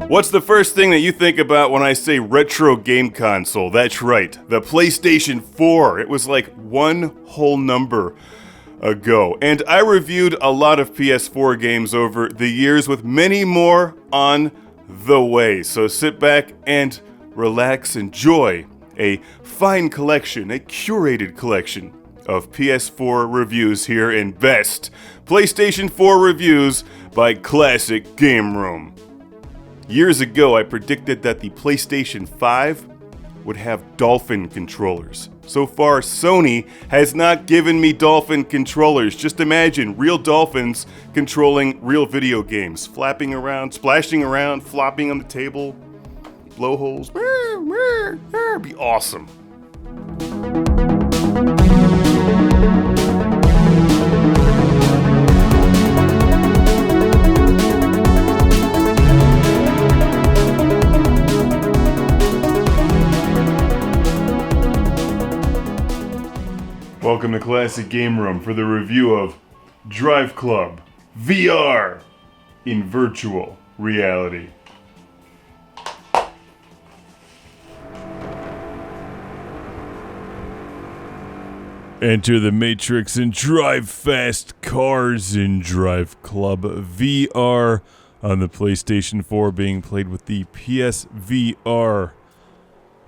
What's the first thing that you think about when I say retro game console? That's right, the PlayStation 4. It was like one whole number ago. And I reviewed a lot of PS4 games over the years with many more on the way. So sit back and relax, enjoy a fine collection, a curated collection of PS4 reviews here in Best PlayStation 4 Reviews by Classic Game Room. Years ago, I predicted that the PlayStation 5 would have Dolphin controllers. So far, Sony has not given me Dolphin controllers. Just imagine real dolphins controlling real video games, flapping around, splashing around, flopping on the table, blowholes. It'd be awesome. Welcome to Classic Game Room for the review of Driveclub VR in virtual reality. Enter the Matrix and drive fast cars in Driveclub VR on the PlayStation 4, being played with the PSVR.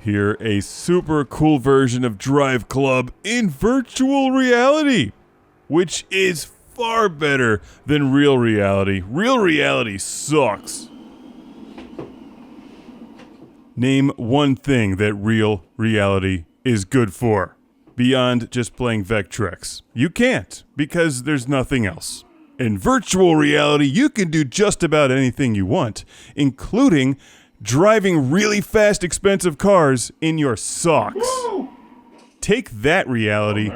Here, a super cool version of Driveclub in virtual reality, which is far better than real reality. Real reality sucks. Name one thing that real reality is good for, beyond just playing Vectrex. You can't, because there's nothing else. In virtual reality, you can do just about anything you want, including driving really fast, expensive cars in your socks. Woo! Take that, reality.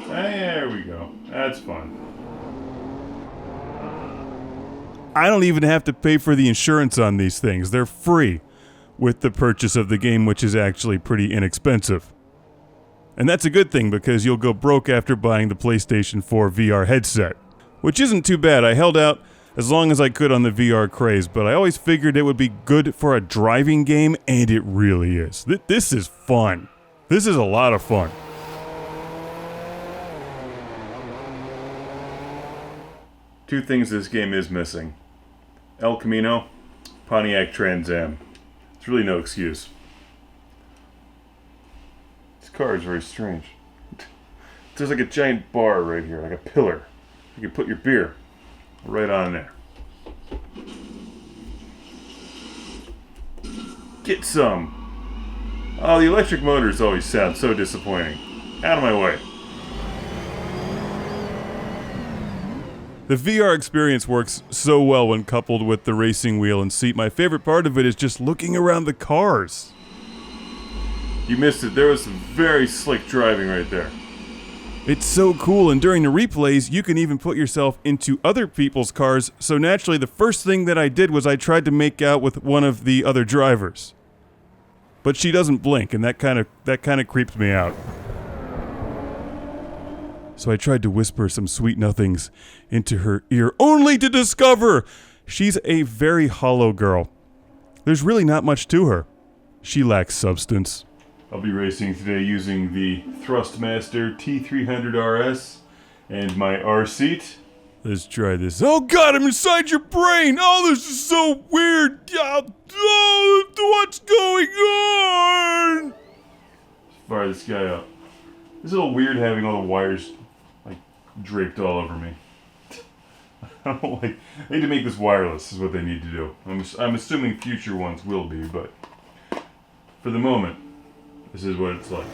There we go. That's fun. I don't even have to pay for the insurance on these things. They're free with the purchase of the game, which is actually pretty inexpensive. And that's a good thing, because you'll go broke after buying the PlayStation 4 VR headset, which isn't too bad. I held out as long as I could on the VR craze, but I always figured it would be good for a driving game, and it really is. This is fun. This is a lot of fun. Two things this game is missing. El Camino, Pontiac Trans Am. It's really no excuse. This car is very strange. There's like a giant bar right here, like a pillar. You can put your beer right on there. Get some. Oh, the electric motors always sound so disappointing. Out of my way. The VR experience works so well when coupled with the racing wheel and seat. My favorite part of it is just looking around the cars. You missed it. There was some very slick driving right there. It's so cool, and during the replays, you can even put yourself into other people's cars, so naturally the first thing that I did was I tried to make out with one of the other drivers. But she doesn't blink, and that kind of creeps me out. So I tried to whisper some sweet nothings into her ear, only to discover she's a very hollow girl. There's really not much to her. She lacks substance. I'll be racing today using the Thrustmaster T300RS and my R seat. Let's try this. Oh god, I'm inside your brain! Oh, this is so weird! Oh, what's going on? Let's fire this guy up. It's a little weird having all the wires like draped all over me. I don't like. They need to make this wireless, is what they need to do. I'm assuming future ones will be, but for the moment, this is what it's like.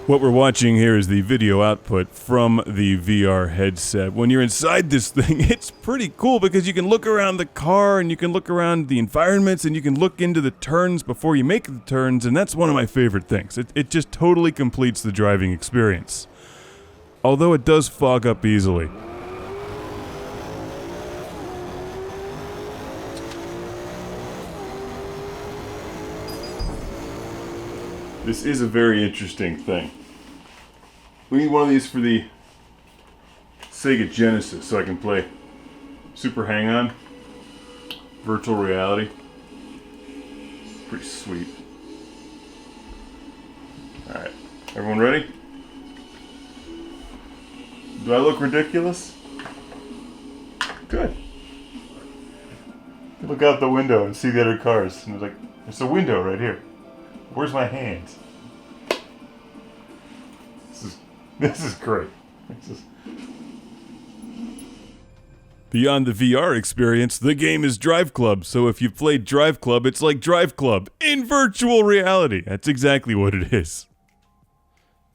What we're watching here is the video output from the VR headset. When you're inside this thing, it's pretty cool because you can look around the car and you can look around the environments and you can look into the turns before you make the turns, and that's one of my favorite things. It just totally completes the driving experience. Although it does fog up easily. This is a very interesting thing. We need one of these for the Sega Genesis so I can play Super hang-on. Virtual reality. Pretty sweet. Alright. Everyone ready? Do I look ridiculous? Good. You look out the window and see the other cars. And it's like, there's a window right here. Where's my hands? This is great. Beyond the VR experience, the game is Driveclub, so if you've played Driveclub, it's like Driveclub in virtual reality. That's exactly what it is.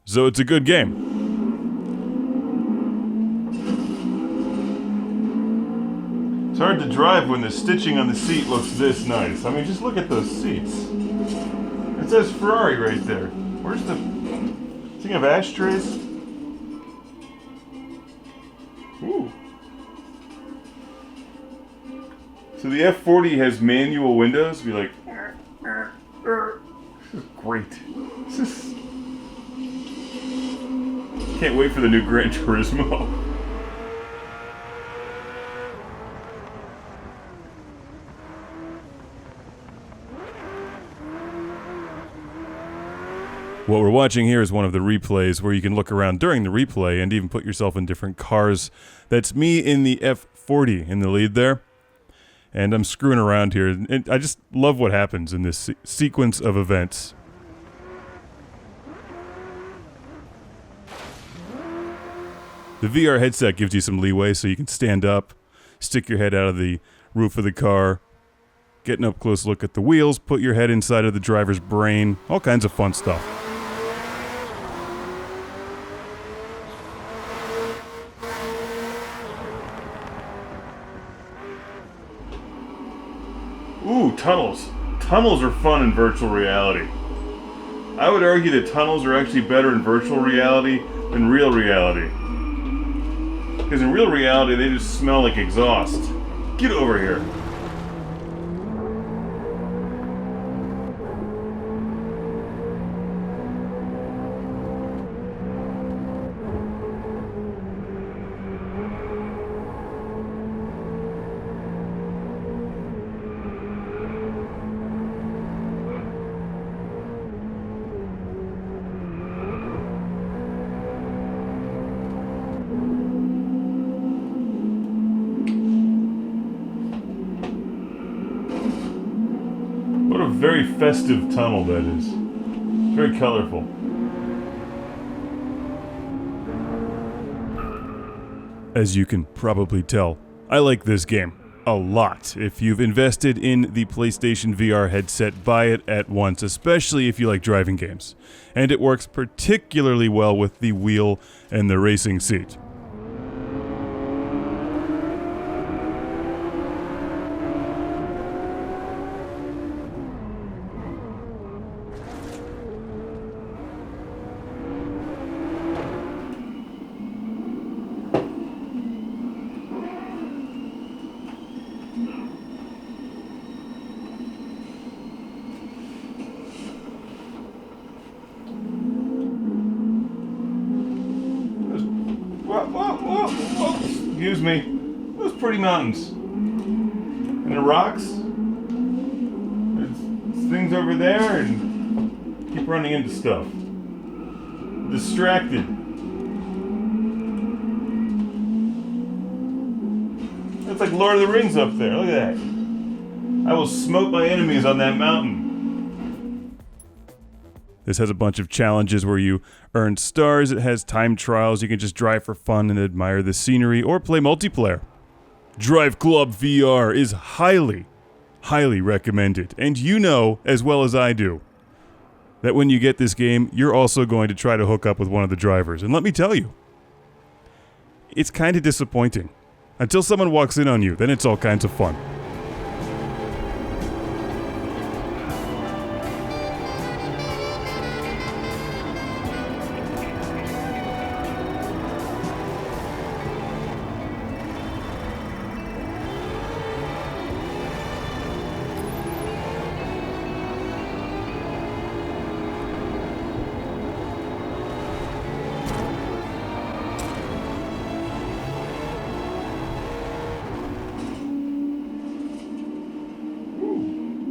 So it's a good game. It's hard to drive when the stitching on the seat looks this nice. I mean, just look at those seats. It says Ferrari right there. Where's the... Thing of ashtrays? Ooh. So the F40 has manual windows. Be like, this is great. This is... Can't wait for the new Gran Turismo. What we're watching here is one of the replays where you can look around during the replay and even put yourself in different cars. That's me in the F40 in the lead there. And I'm screwing around here. And I just love what happens in this sequence of events. The VR headset gives you some leeway so you can stand up, stick your head out of the roof of the car, get an up-close look at the wheels, put your head inside of the driver's brain, all kinds of fun stuff. Ooh, tunnels. Tunnels are fun in virtual reality. I would argue that tunnels are actually better in virtual reality than real reality. Because in real reality, they just smell like exhaust. Get over here. What a very festive tunnel that is. Very colorful. As you can probably tell, I like this game a lot. If you've invested in the PlayStation VR headset, buy it at once, especially if you like driving games. And it works particularly well with the wheel and the racing seat. Whoa. Excuse me. Those pretty mountains. And the rocks. There's things over there and keep running into stuff. Distracted. That's like Lord of the Rings up there. Look at that. I will smoke my enemies on that mountain. This has a bunch of challenges where you earn stars. It has time trials. You can just drive for fun and admire the scenery or play multiplayer. Driveclub VR is highly recommended. And you know, as well as I do, that when you get this game, you're also going to try to hook up with one of the drivers. And let me tell you, it's kind of disappointing. Until someone walks in on you, then it's all kinds of fun.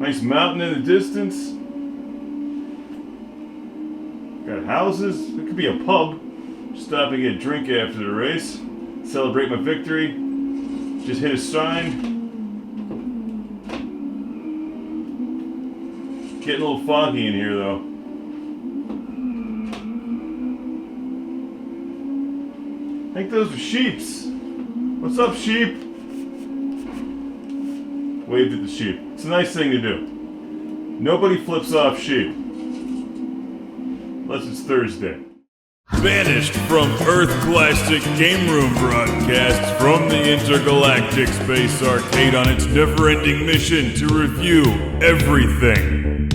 Nice mountain in the distance. Got houses. It could be a pub. Stop and get a drink after the race. Celebrate my victory. Just hit a sign. Getting a little foggy in here though. I think those are sheeps. What's up, sheep? Waved at the sheep. It's a nice thing to do. Nobody flips off sheep. Unless it's Thursday. Banished from Earth Classic Game Room broadcasts from the Intergalactic Space Arcade on its never-ending mission to review everything.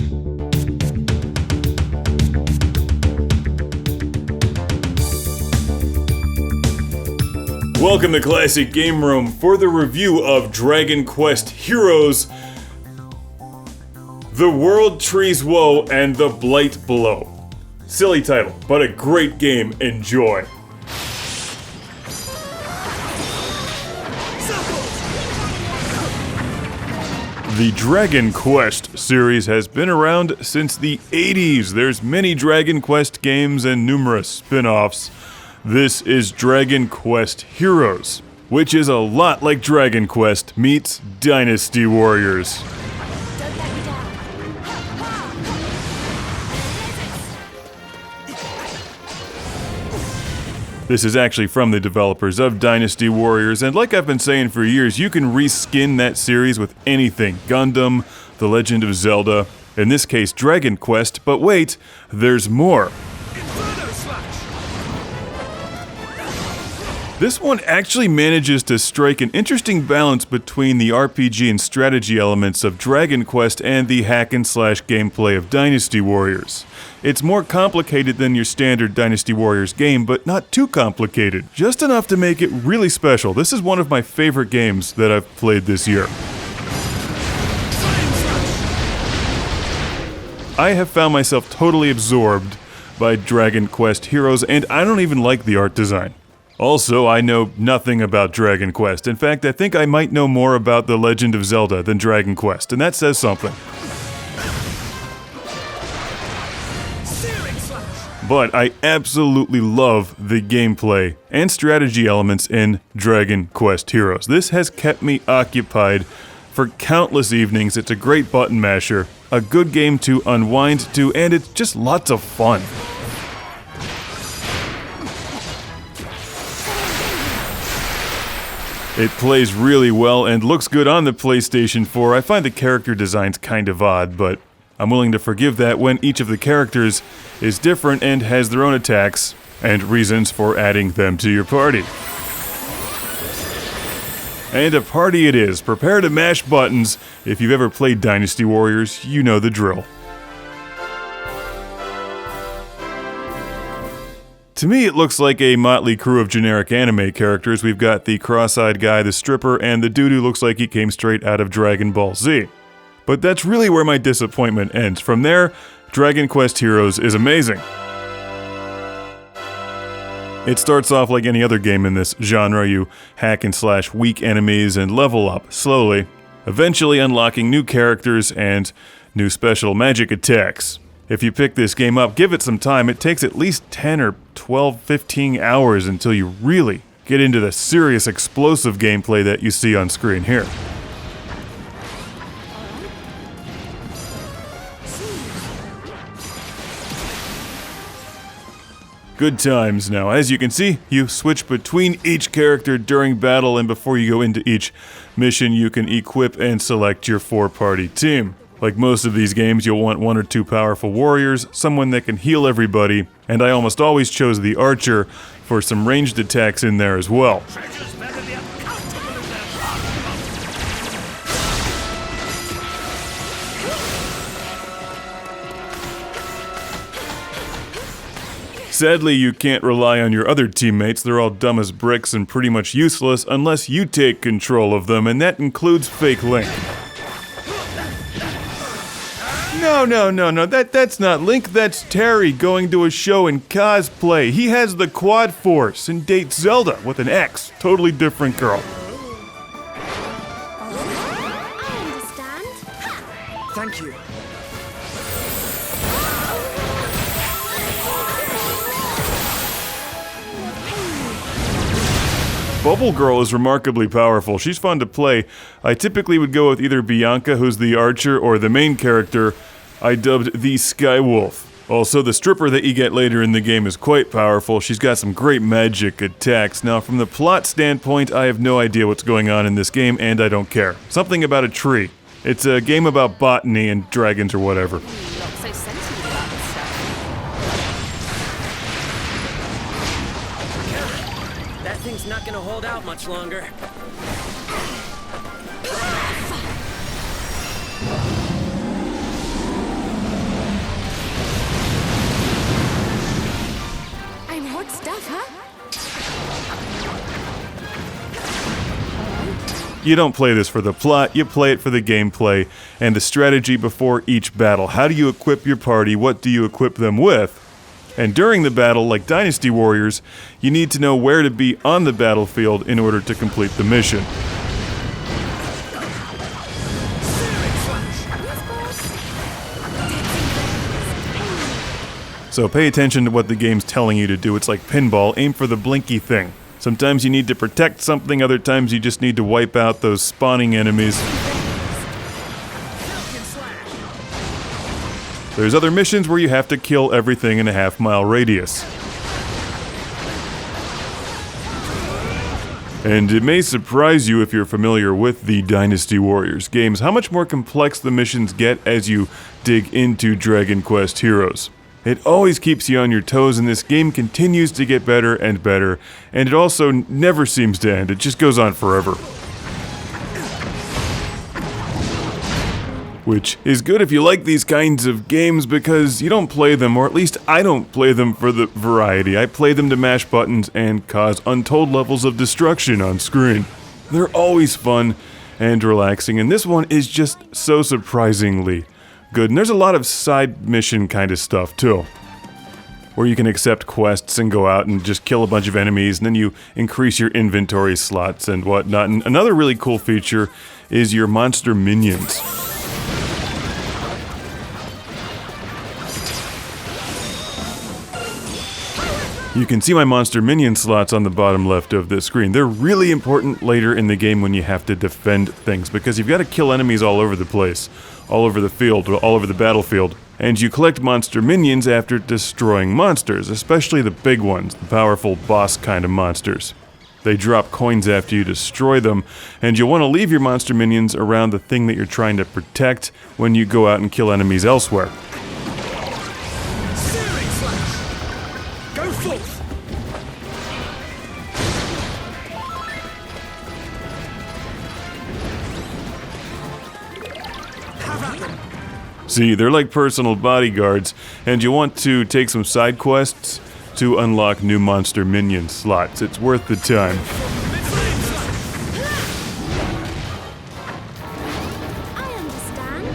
Welcome to Classic Game Room for the review of Dragon Quest Heroes, The World Trees Woe, and The Blight Below. Silly title, but a great game. Enjoy. The Dragon Quest series has been around since the 80s. There's many Dragon Quest games and numerous spin-offs. This is Dragon Quest Heroes, which is a lot like Dragon Quest meets Dynasty Warriors. This is actually from the developers of Dynasty Warriors, and like I've been saying for years, you can reskin that series with anything. Gundam, The Legend of Zelda, in this case Dragon Quest, but wait, there's more. This one actually manages to strike an interesting balance between the RPG and strategy elements of Dragon Quest and the hack-and-slash gameplay of Dynasty Warriors. It's more complicated than your standard Dynasty Warriors game, but not too complicated. Just enough to make it really special. This is one of my favorite games that I've played this year. I have found myself totally absorbed by Dragon Quest Heroes, and I don't even like the art design. Also, I know nothing about Dragon Quest. In fact, I think I might know more about The Legend of Zelda than Dragon Quest, and that says something. But I absolutely love the gameplay and strategy elements in Dragon Quest Heroes. This has kept me occupied for countless evenings. It's a great button masher, a good game to unwind to, and it's just lots of fun. It plays really well and looks good on the PlayStation 4. I find the character designs kind of odd, but I'm willing to forgive that when each of the characters is different and has their own attacks and reasons for adding them to your party. And a party it is. Prepare to mash buttons. If you've ever played Dynasty Warriors, you know the drill. To me, it looks like a motley crew of generic anime characters. We've got the cross-eyed guy, the stripper, and the dude who looks like he came straight out of Dragon Ball Z. But that's really where my disappointment ends. From there, Dragon Quest Heroes is amazing. It starts off like any other game in this genre. You hack and slash weak enemies and level up slowly, eventually unlocking new characters and new special magic attacks. If you pick this game up, give it some time. It takes at least 10 or 12, 15 hours until you really get into the serious explosive gameplay that you see on screen here. Good times now. As you can see, you switch between each character during battle, and before you go into each mission, you can equip and select your four-party team. Like most of these games, you'll want one or two powerful warriors, someone that can heal everybody, and I almost always chose the archer for some ranged attacks in there as well. Sadly, you can't rely on your other teammates. They're all dumb as bricks and pretty much useless unless you take control of them, and that includes Fake Link. No, that's not Link, that's Terry going to a show in cosplay. He has the Quad Force and dates Zelda with an X. Totally different girl. I understand. Thank you. Bubble Girl is remarkably powerful. She's fun to play. I typically would go with either Bianca, who's the archer, or the main character I dubbed the Skywolf. Also, the stripper that you get later in the game is quite powerful. She's got some great magic attacks. Now, from the plot standpoint, I have no idea what's going on in this game, and I don't care. Something about a tree. It's a game about botany and dragons or whatever. Not so sensitive about this stuff. That thing's not gonna hold out much longer. I'm hot stuff, huh? You don't play this for the plot, you play it for the gameplay and the strategy before each battle. How do you equip your party? What do you equip them with? And during the battle, like Dynasty Warriors, you need to know where to be on the battlefield in order to complete the mission. So pay attention to what the game's telling you to do. It's like pinball, aim for the blinky thing. Sometimes you need to protect something, other times you just need to wipe out those spawning enemies. There's other missions where you have to kill everything in a half-mile radius. And it may surprise you if you're familiar with the Dynasty Warriors games, how much more complex the missions get as you dig into Dragon Quest Heroes. It always keeps you on your toes, and this game continues to get better and better, and it also never seems to end. It just goes on forever. Which is good if you like these kinds of games, because you don't play them, or at least I don't play them for the variety. I play them to mash buttons and cause untold levels of destruction on screen. They're always fun and relaxing, and this one is just so surprisingly good. And there's a lot of side mission kind of stuff too, where you can accept quests and go out and just kill a bunch of enemies, and then you increase your inventory slots and whatnot. And another really cool feature is your monster minions. You can see my monster minion slots on the bottom left of the screen. They're really important later in the game when you have to defend things, because you've got to kill enemies all over the place, all over the field, all over the battlefield. And you collect monster minions after destroying monsters, especially the big ones, the powerful boss kind of monsters. They drop coins after you destroy them, and you'll want to leave your monster minions around the thing that you're trying to protect when you go out and kill enemies elsewhere. Go forth! See, they're like personal bodyguards, and you want to take some side quests to unlock new monster minion slots. It's worth the time. I understand.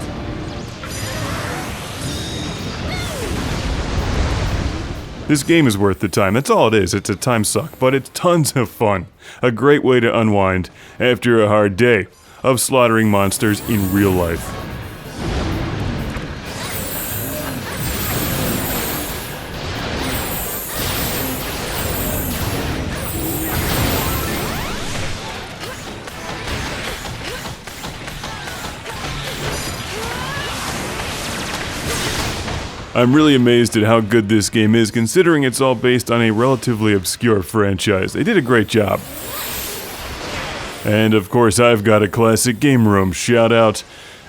This game is worth the time. That's all it is. It's a time suck, but it's tons of fun. A great way to unwind after a hard day of slaughtering monsters in real life. I'm really amazed at how good this game is, considering it's all based on a relatively obscure franchise. They did a great job. And of course, I've got a classic game room shout out.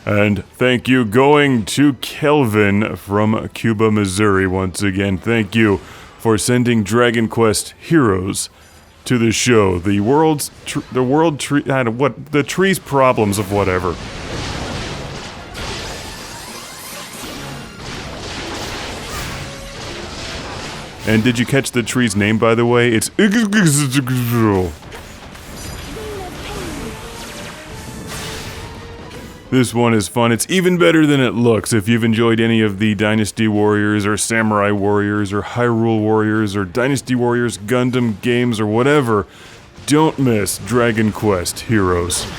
And thank you going to Kelvin from Cuba, Missouri once again. Thank you for sending Dragon Quest Heroes to the show. The tree's problems of whatever. And did you catch the tree's name, by the way? It's... This one is fun. It's even better than it looks. If you've enjoyed any of the Dynasty Warriors or Samurai Warriors or Hyrule Warriors or Dynasty Warriors Gundam games or whatever, don't miss Dragon Quest Heroes. I'm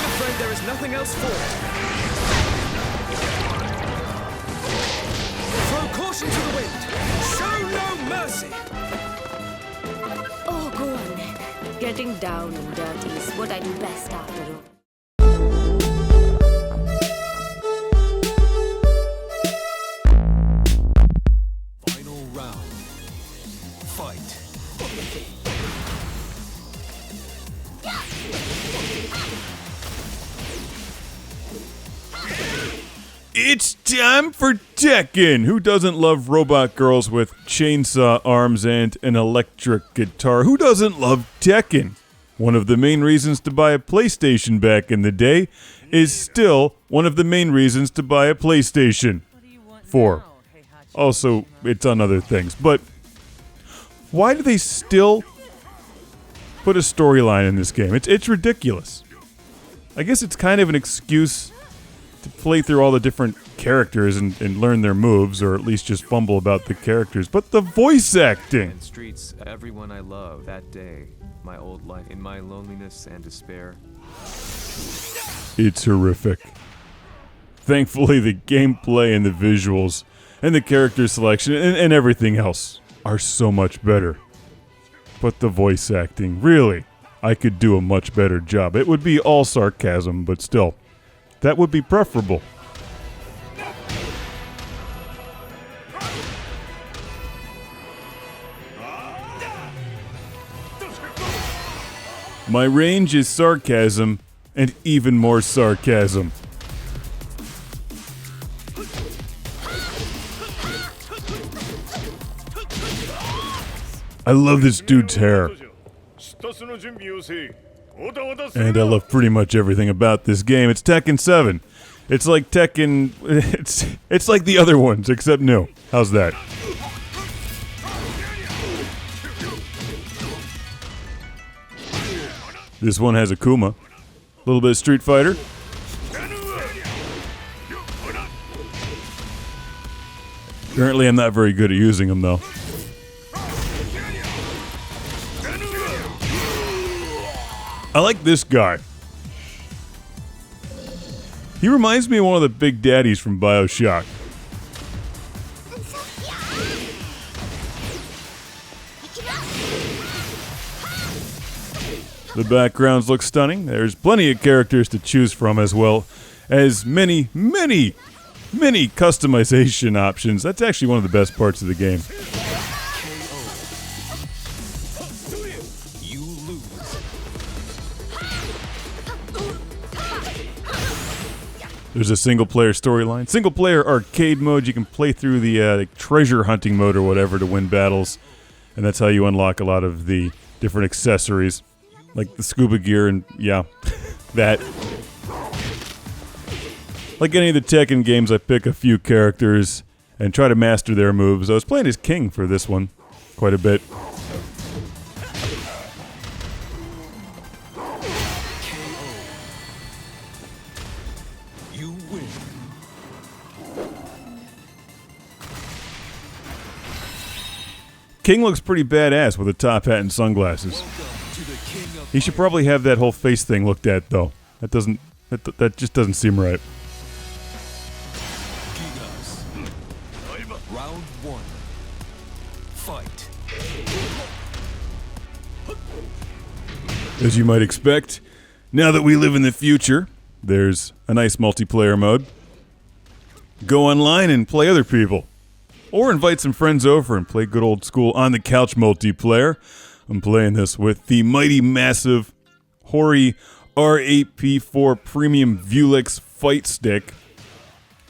afraid there is nothing else for it. Getting down and dirty is what I do best after all. Final round. Fight. It's time for Tekken! Who doesn't love robot girls with chainsaw arms and an electric guitar? Who doesn't love Tekken? One of the main reasons to buy a PlayStation back in the day is still one of the main reasons to buy a PlayStation 4. Also, it's on other things. But why do they still put a storyline in this game? It's ridiculous. I guess it's kind of an excuse to play through all the different characters and learn their moves, or at least just fumble about the characters. But the voice acting! And streets, everyone I love that day, my old life, in my loneliness and despair. It's horrific. Thankfully, the gameplay and the visuals and the character selection and everything else are so much better. But the voice acting, really, I could do a much better job. It would be all sarcasm, but still, that would be preferable. My range is sarcasm, and even more sarcasm. I love this dude's hair. And I love pretty much everything about this game. It's Tekken 7. It's like Tekken... It's like the other ones, except new. How's that? This one has Akuma. A little bit of Street Fighter. Apparently I'm not very good at using them, though. I like this guy. He reminds me of one of the big daddies from BioShock. The backgrounds look stunning. There's plenty of characters to choose from, as well as many customization options. That's actually one of the best parts of the game. There's a single-player storyline, single-player arcade mode. You can play through the treasure hunting mode or whatever to win battles, and that's how you unlock a lot of the different accessories, like the scuba gear and, yeah, that. Like any of the Tekken games, I pick a few characters and try to master their moves. I was playing as King for this one quite a bit. King looks pretty badass with a top hat and sunglasses. He should probably have that whole face thing looked at, though. That just doesn't seem right. Round one. Fight. As you might expect, now that we live in the future, there's a nice multiplayer mode. Go online and play other people. Or invite some friends over and play good old school on-the-couch multiplayer. I'm playing this with the mighty massive Hori R8P4 Premium Vuelix Fight Stick.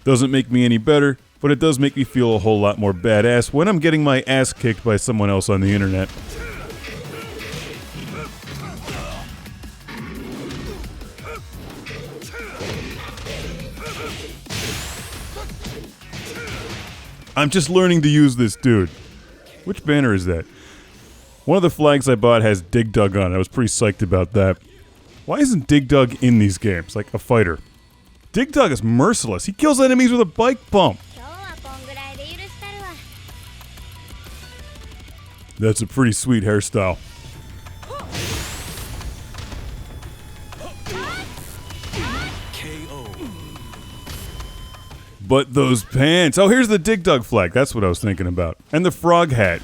Doesn't make me any better, but it does make me feel a whole lot more badass when I'm getting my ass kicked by someone else on the internet. I'm just learning to use this dude. Which banner is that? One of the flags I bought has Dig Dug on it. I was pretty psyched about that. Why isn't Dig Dug in these games, like a fighter? Dig Dug is merciless. He kills enemies with a bike pump. That's a pretty sweet hairstyle. But those pants. Oh, here's the Dig Dug flag. That's what I was thinking about. And the frog hat.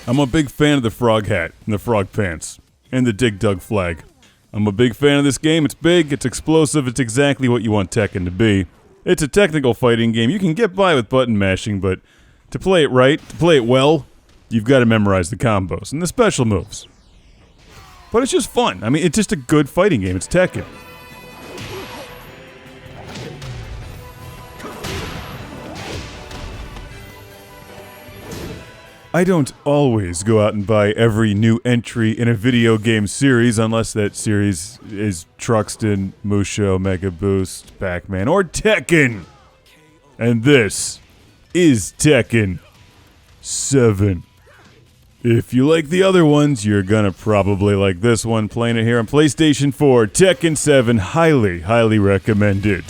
I'm a big fan of the frog hat and the frog pants and the Dig Dug flag. I'm a big fan of this game. It's big, it's explosive, it's exactly what you want Tekken to be. It's a technical fighting game. You can get by with button mashing, but to play it right, to play it well, you've got to memorize the combos and the special moves. But it's just fun. I mean, it's just a good fighting game. It's Tekken. I don't always go out and buy every new entry in a video game series unless that series is Truxton, Musho, Mega Boost, Pac-Man, or Tekken. And this is Tekken 7. If you like the other ones, you're gonna probably like this one. Playing it here on PlayStation 4, Tekken 7, highly, highly recommended.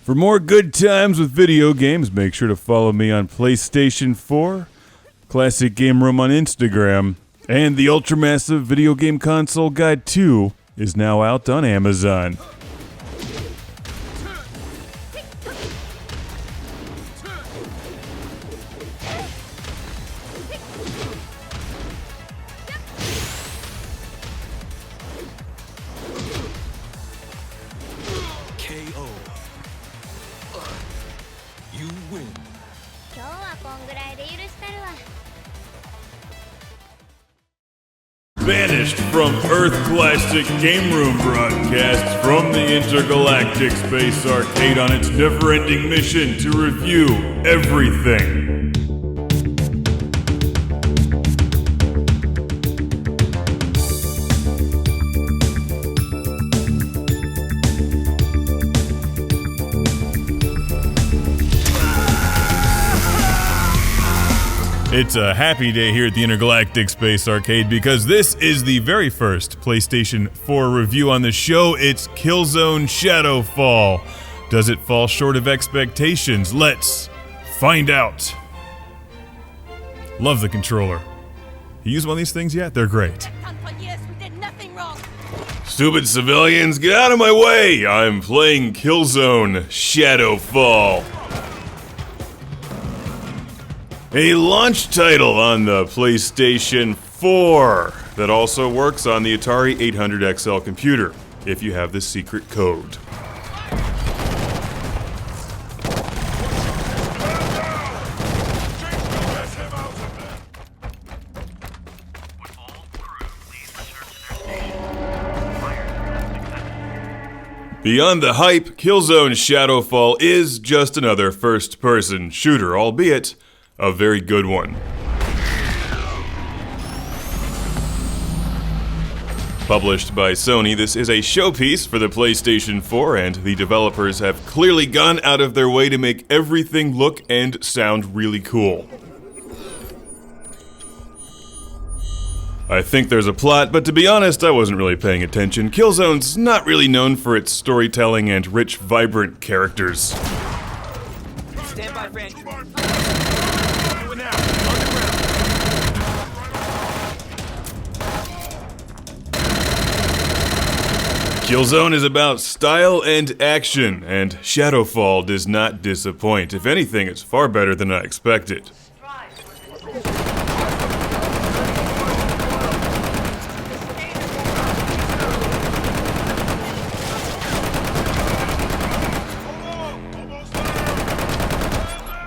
For more good times with video games, make sure to follow me on PlayStation 4, Classic Game Room on Instagram, and the Ultramassive Video Game Console Guide 2 is now out on Amazon. KO. You win. Banished from Earth Classic Game Room broadcasts from the Intergalactic Space Arcade on its never-ending mission to review everything. It's a happy day here at the Intergalactic Space Arcade because this is the very first PlayStation 4 review on the show. It's Killzone Shadow Fall. Does it fall short of expectations? Let's find out. Love the controller. You use one of these things yet? They're great. Stupid civilians, get out of my way! I'm playing Killzone Shadow Fall. A launch title on the PlayStation 4 that also works on the Atari 800XL computer, if you have the secret code. Beyond the hype, Killzone Shadow Fall is just another first-person shooter, albeit a very good one. Published by Sony, this is a showpiece for the PlayStation 4, and the developers have clearly gone out of their way to make everything look and sound really cool. I think there's a plot, but to be honest, I wasn't really paying attention. Killzone's not really known for its storytelling and rich, vibrant characters. Stand by, friend. Killzone is about style and action, and Shadowfall does not disappoint. If anything, it's far better than I expected.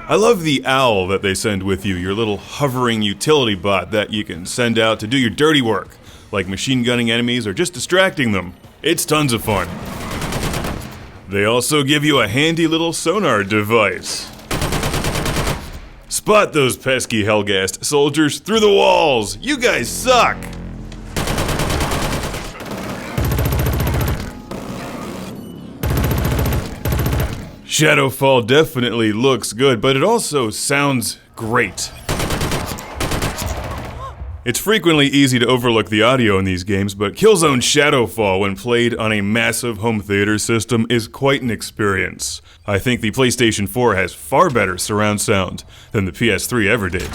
I love the owl that they send with you, your little hovering utility bot that you can send out to do your dirty work, like machine gunning enemies or just distracting them. It's tons of fun. They also give you a handy little sonar device. Spot those pesky Helghast soldiers through the walls! You guys suck! Shadowfall definitely looks good, but it also sounds great. It's frequently easy to overlook the audio in these games, but Killzone Shadowfall, when played on a massive home theater system, is quite an experience. I think the PlayStation 4 has far better surround sound than the PS3 ever did.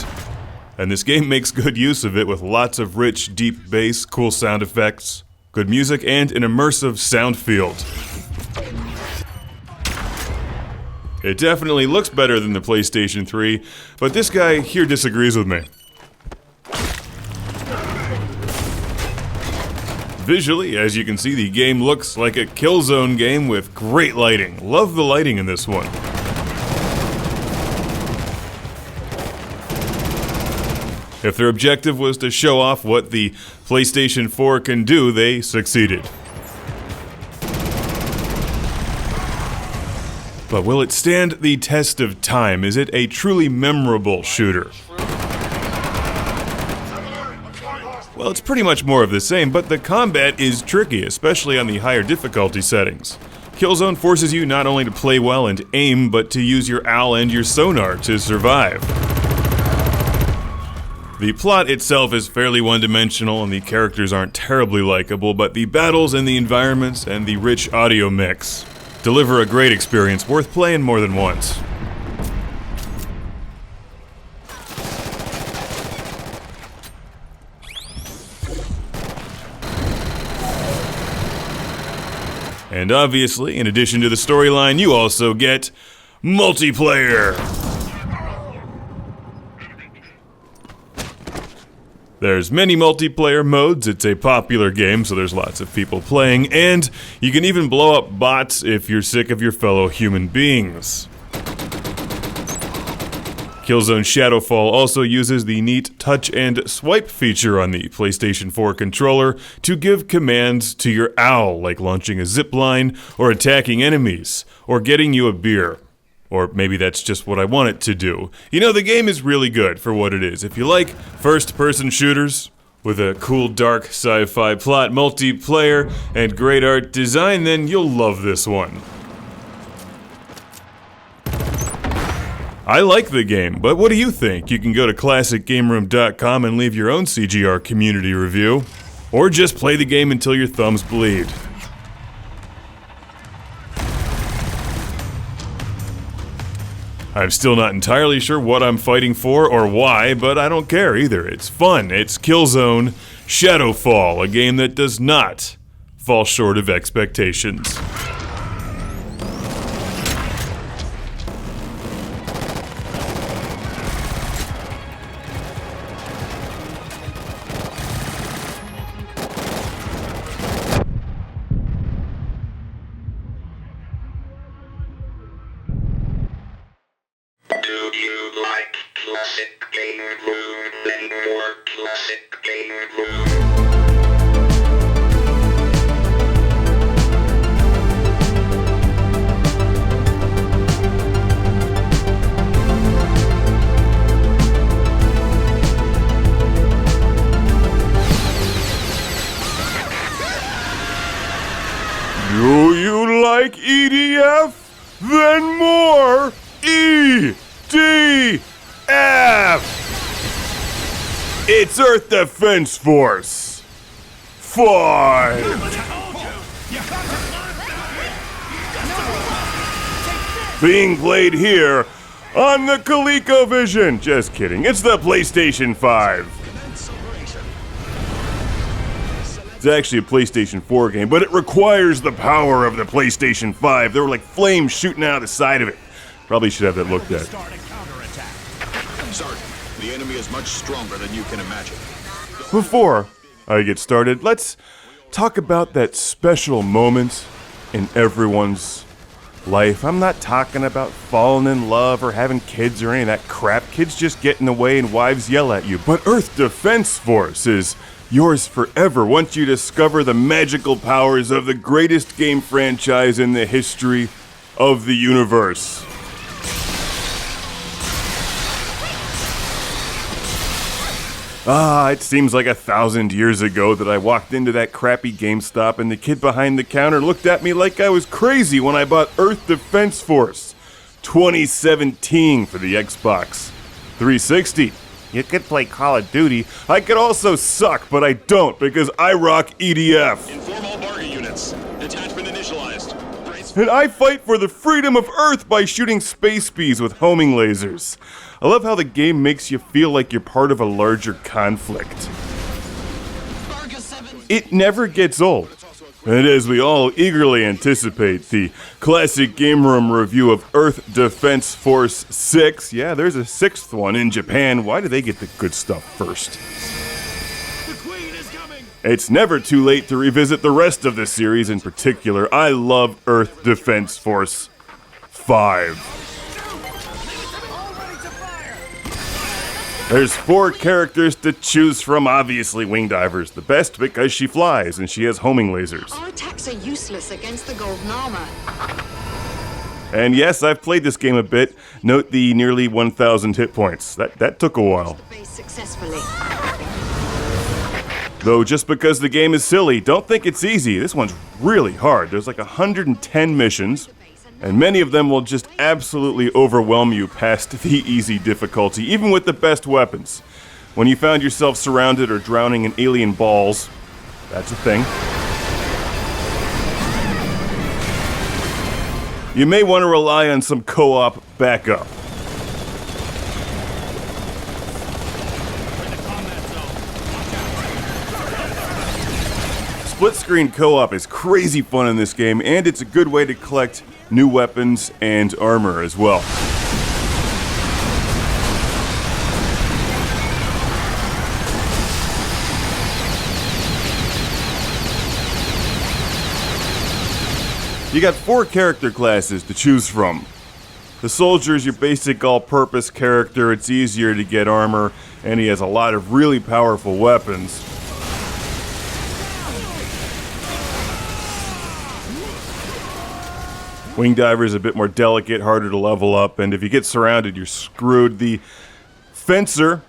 And this game makes good use of it with lots of rich, deep bass, cool sound effects, good music, and an immersive sound field. It definitely looks better than the PlayStation 3, but this guy here disagrees with me. Visually, as you can see, the game looks like a Killzone game with great lighting. Love the lighting in this one. If their objective was to show off what the PlayStation 4 can do, they succeeded. But will it stand the test of time? Is it a truly memorable shooter? Well, it's pretty much more of the same, but the combat is tricky, especially on the higher difficulty settings. Killzone forces you not only to play well and aim, but to use your OWL and your sonar to survive. The plot itself is fairly one-dimensional and the characters aren't terribly likable, but the battles and the environments and the rich audio mix deliver a great experience worth playing more than once. And obviously, in addition to the storyline, you also get multiplayer. There's many multiplayer modes, it's a popular game, so there's lots of people playing, and you can even blow up bots if you're sick of your fellow human beings. Killzone Shadow Fall also uses the neat touch and swipe feature on the PlayStation 4 controller to give commands to your OWL, like launching a zipline, or attacking enemies, or getting you a beer. Or maybe that's just what I want it to do. You know, the game is really good for what it is. If you like first-person shooters with a cool, dark, sci-fi plot, multiplayer, and great art design, then you'll love this one. I like the game, but what do you think? You can go to ClassicGameRoom.com and leave your own CGR community review, or just play the game until your thumbs bleed. I'm still not entirely sure what I'm fighting for or why, but I don't care either. It's fun. It's Killzone Shadow Fall, a game that does not fall short of expectations. Do you like classic game room and more classic game room? Do you like EDF? Then more EDF! It's Earth Defense Force 5! Being played here on the ColecoVision. Just kidding, it's the PlayStation 5. It's actually a PlayStation 4 game, but it requires the power of the PlayStation 5. There were like flames shooting out of the side of it. Probably should have that looked at. Sergeant, the enemy is much stronger than you can imagine. Before I get started, let's talk about that special moment in everyone's life. I'm not talking about falling in love or having kids or any of that crap. Kids just get in the way and wives yell at you. But Earth Defense Force is yours forever once you discover the magical powers of the greatest game franchise in the history of the universe. It seems like 1,000 years ago that I walked into that crappy GameStop and the kid behind the counter looked at me like I was crazy when I bought Earth Defense Force 2017 for the Xbox 360. You could play Call of Duty. I could also suck, but I don't because I rock EDF. Inform all bargain units. Detachment initialized. And I fight for the freedom of Earth by shooting space bees with homing lasers. I love how the game makes you feel like you're part of a larger conflict. it never gets old. And as we all eagerly anticipate the classic game room review of Earth Defense Force 6, yeah, there's a sixth one in Japan. Why do they get the good stuff first? It's never too late to revisit the rest of the series. In particular, I love Earth Defense Force 5. There's 4 characters to choose from. Obviously, Wingdiver's the best because she flies and she has homing lasers. Our attacks are useless against the golden armor. And yes, I've played this game a bit. Note the nearly 1,000 hit points. That took a while. Base successfully. Though just because the game is silly, don't think it's easy. This one's really hard. There's like 110 missions, and many of them will just absolutely overwhelm you past the easy difficulty, even with the best weapons. When you found yourself surrounded or drowning in alien balls, that's a thing. You may want to rely on some co-op backup. Split-screen co-op is crazy fun in this game, and it's a good way to collect new weapons and armor as well. You got 4 character classes to choose from. The soldier's your basic all-purpose character. It's easier to get armor, and he has a lot of really powerful weapons. Wingdiver is a bit more delicate, harder to level up, and if you get surrounded, you're screwed. The Fencer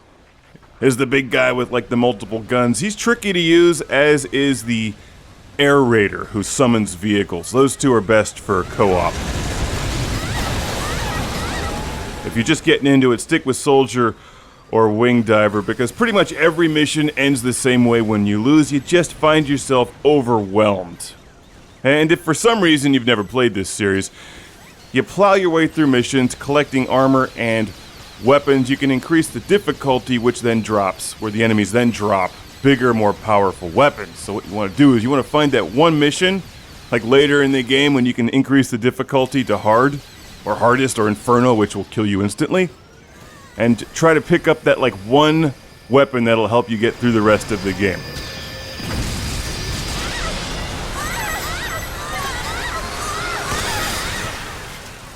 is the big guy with like the multiple guns. He's tricky to use, as is the Air Raider, who summons vehicles. Those two are best for co-op. If you're just getting into it, stick with Soldier or Wingdiver, because pretty much every mission ends the same way. When you lose, you just find yourself overwhelmed. And if for some reason you've never played this series, you plow your way through missions, collecting armor and weapons. You can increase the difficulty, which then drops, where the enemies then drop bigger, more powerful weapons. So what you want to do is you want to find that one mission, like later in the game when you can increase the difficulty to hard, or hardest, or inferno, which will kill you instantly, and try to pick up that like one weapon that'll help you get through the rest of the game.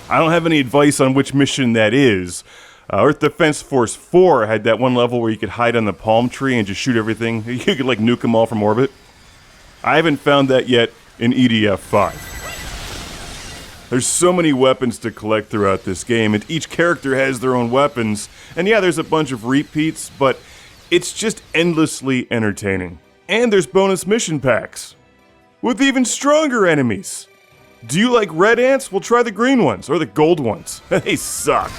I don't have any advice on which mission that is. Earth Defense Force 4 had that one level where you could hide on the palm tree and just shoot everything. You could like nuke them all from orbit. I haven't found that yet in EDF 5. There's so many weapons to collect throughout this game, and each character has their own weapons. And yeah, there's a bunch of repeats, but it's just endlessly entertaining. And there's bonus mission packs with even stronger enemies. Do you like red ants? Well, try the green ones, or the gold ones. They suck.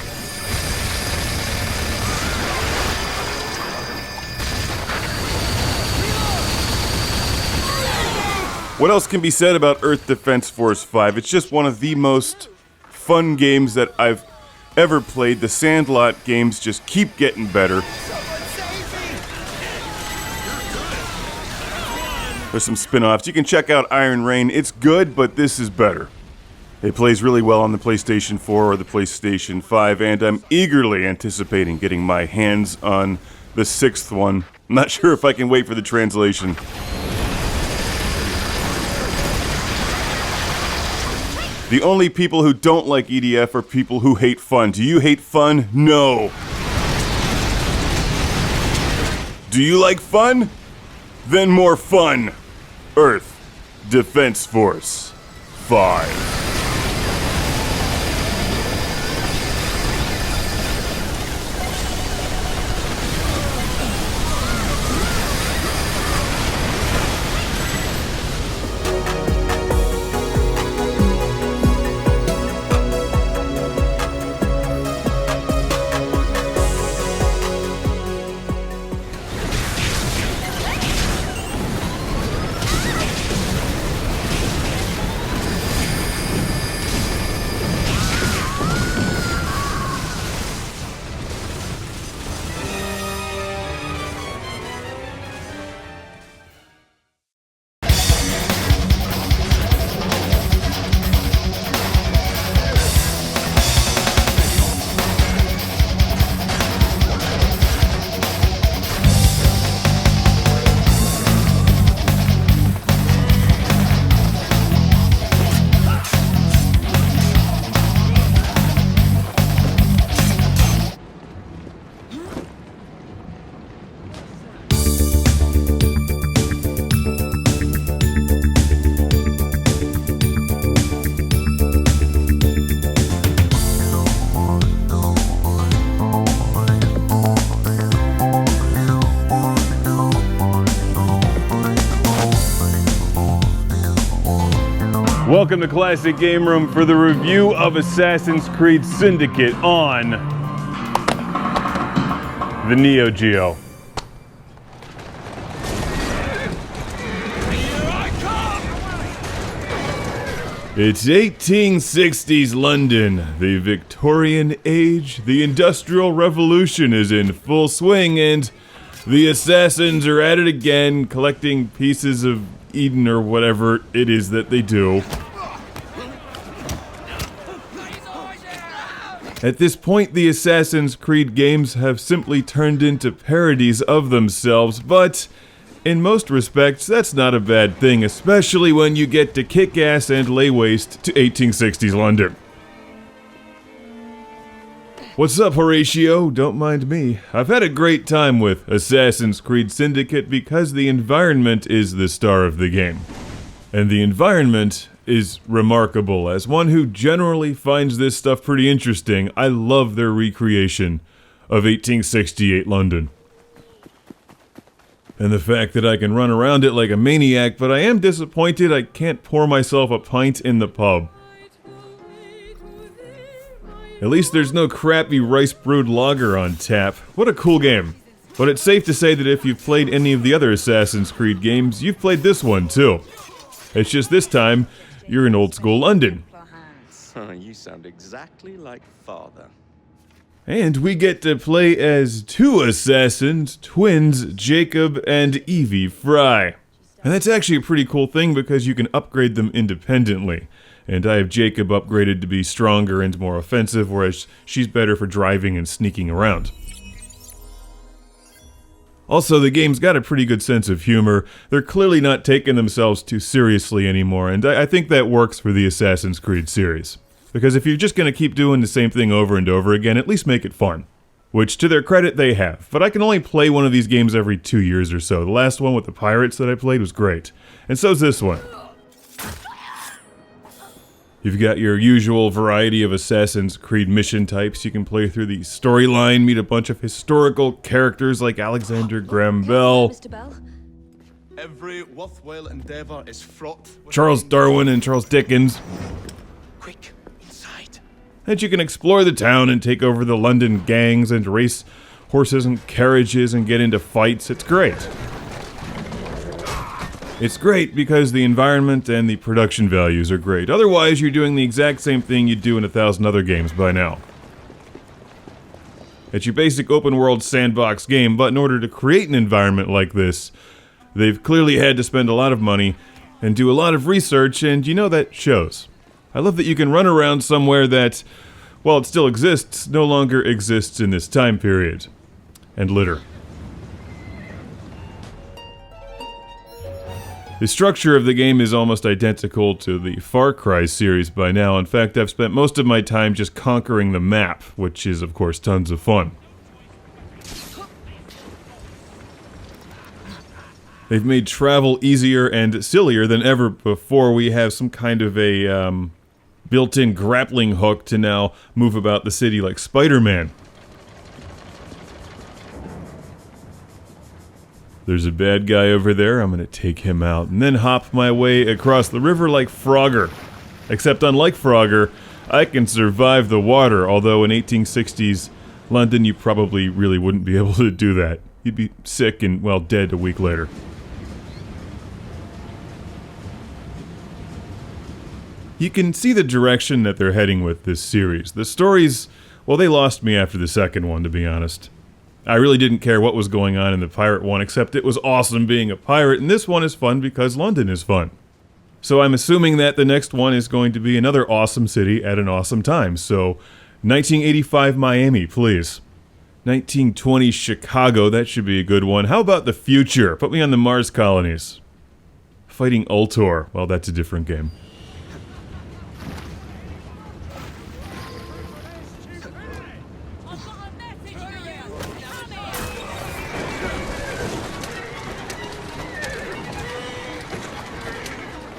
What else can be said about Earth Defense Force 5? It's just one of the most fun games that I've ever played. The Sandlot games just keep getting better. There's some spin-offs. You can check out Iron Rain. It's good, but this is better. It plays really well on the PlayStation 4 or the PlayStation 5, and I'm eagerly anticipating getting my hands on the 6th one. I'm not sure if I can wait for the translation. The only people who don't like EDF are people who hate fun. Do you hate fun? No. Do you like fun? Then more fun. Earth Defense Force 5. Welcome to Classic Game Room for the review of Assassin's Creed Syndicate on the Neo Geo. It's 1860s London, the Victorian Age. The Industrial Revolution is in full swing, and the assassins are at it again, collecting pieces of Eden or whatever it is that they do. At this point, the Assassin's Creed games have simply turned into parodies of themselves, but in most respects, that's not a bad thing, especially when you get to kick ass and lay waste to 1860s London. What's up, Horatio? Don't mind me. I've had a great time with Assassin's Creed Syndicate because the environment is the star of the game. And the environment is remarkable. As one who generally finds this stuff pretty interesting, I love their recreation of 1868 London. And the fact that I can run around it like a maniac, but I am disappointed I can't pour myself a pint in the pub. At least there's no crappy rice brewed lager on tap. What a cool game. But it's safe to say that if you've played any of the other Assassin's Creed games, you've played this one too. It's just this time, you're in old school London. You sound exactly like father. And we get to play as two assassins, twins Jacob and Evie Fry. And that's actually a pretty cool thing because you can upgrade them independently. And I have Jacob upgraded to be stronger and more offensive, whereas she's better for driving and sneaking around. Also, the game's got a pretty good sense of humor. They're clearly not taking themselves too seriously anymore, and I think that works for the Assassin's Creed series. Because if you're just going to keep doing the same thing over and over again, at least make it fun. Which, to their credit, they have. But I can only play one of these games every 2 years or so. The last one with the pirates that I played was great. And so's this one. You've got your usual variety of Assassin's Creed mission types. You can play through the storyline, meet a bunch of historical characters like Alexander Graham Bell, Mr. Bell? Every worthwhile endeavor is fraught with Charles Darwin and Charles Dickens. quick inside. And you can explore the town and take over the London gangs and race horses and carriages and get into fights. It's great. It's great because the environment and the production values are great. Otherwise, you're doing the exact same thing you'd do in 1,000 other games by now. It's your basic open-world sandbox game, but in order to create an environment like this, they've clearly had to spend a lot of money and do a lot of research, and you know that shows. I love that you can run around somewhere that, while it still exists, no longer exists in this time period. And litter. The structure of the game is almost identical to the Far Cry series by now. In fact, I've spent most of my time just conquering the map, which is, of course, tons of fun. They've made travel easier and sillier than ever before. We have some kind of a built-in grappling hook to now move about the city like Spider-Man. There's a bad guy over there, I'm gonna take him out, and then hop my way across the river like Frogger. Except unlike Frogger, I can survive the water, although in 1860s London you probably really wouldn't be able to do that. You'd be sick and, well, dead a week later. You can see the direction that they're heading with this series. The stories, well, they lost me after the second one, to be honest. I really didn't care what was going on in the pirate one, except it was awesome being a pirate, and this one is fun because London is fun. So I'm assuming that the next one is going to be another awesome city at an awesome time, so 1985 Miami, please. 1920 Chicago, that should be a good one. How about the future? Put me on the Mars colonies. Fighting Ultor, well, that's a different game.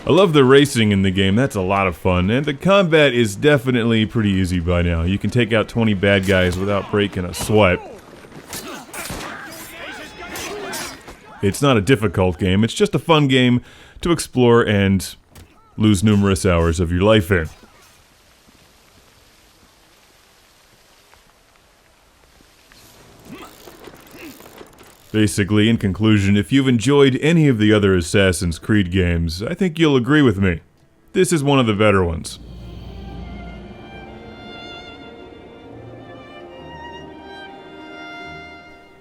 I love the racing in the game, that's a lot of fun, and the combat is definitely pretty easy by now. You can take out 20 bad guys without breaking a sweat. It's not a difficult game, it's just a fun game to explore and lose numerous hours of your life in. Basically, in conclusion, if you've enjoyed any of the other Assassin's Creed games, I think you'll agree with me. This is one of the better ones.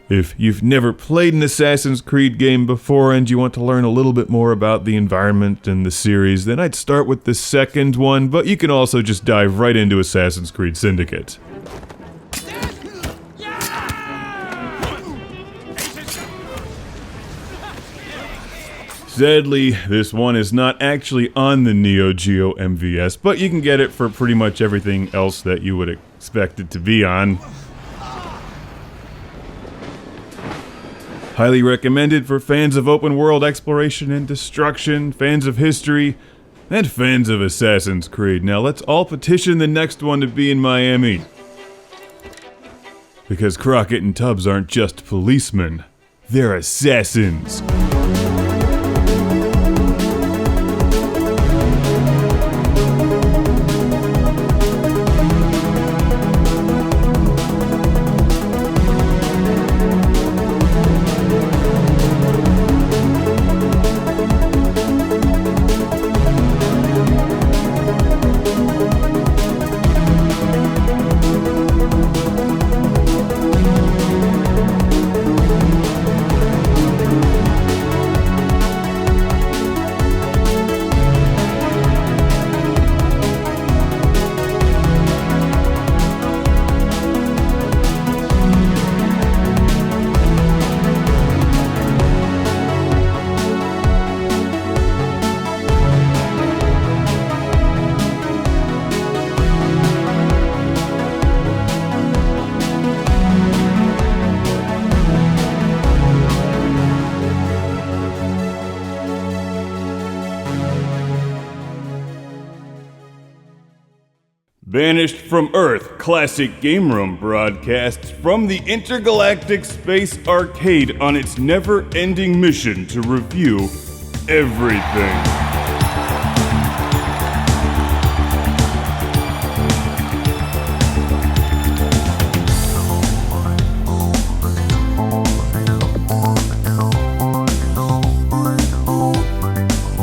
If you've never played an Assassin's Creed game before and you want to learn a little bit more about the environment and the series, then I'd start with the second one, but you can also just dive right into Assassin's Creed Syndicate. Sadly, this one is not actually on the Neo Geo MVS, but you can get it for pretty much everything else that you would expect it to be on. Highly recommended for fans of open world exploration and destruction, fans of history, and fans of Assassin's Creed. Now let's all petition the next one to be in Miami. Because Crockett and Tubbs aren't just policemen, they're assassins. Banished from Earth, Classic Game Room broadcasts from the Intergalactic Space Arcade on its never-ending mission to review everything.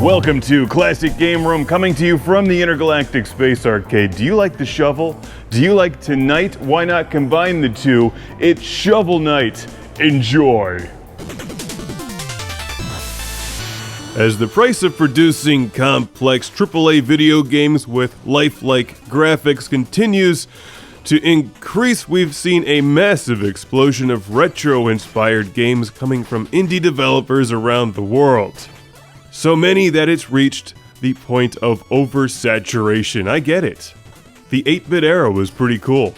Welcome to Classic Game Room, coming to you from the Intergalactic Space Arcade. Do you like the shovel? Do you like Tonight? Why not combine the two? It's Shovel Night. Enjoy! As the price of producing complex AAA video games with lifelike graphics continues to increase, we've seen a massive explosion of retro-inspired games coming from indie developers around the world. So many that it's reached the point of oversaturation. I get it. The 8-bit era was pretty cool.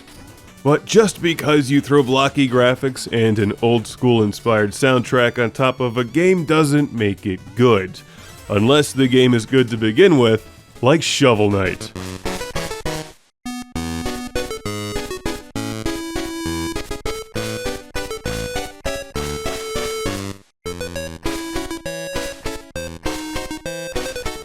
But just because you throw blocky graphics and an old-school inspired soundtrack on top of a game doesn't make it good. Unless the game is good to begin with, like Shovel Knight.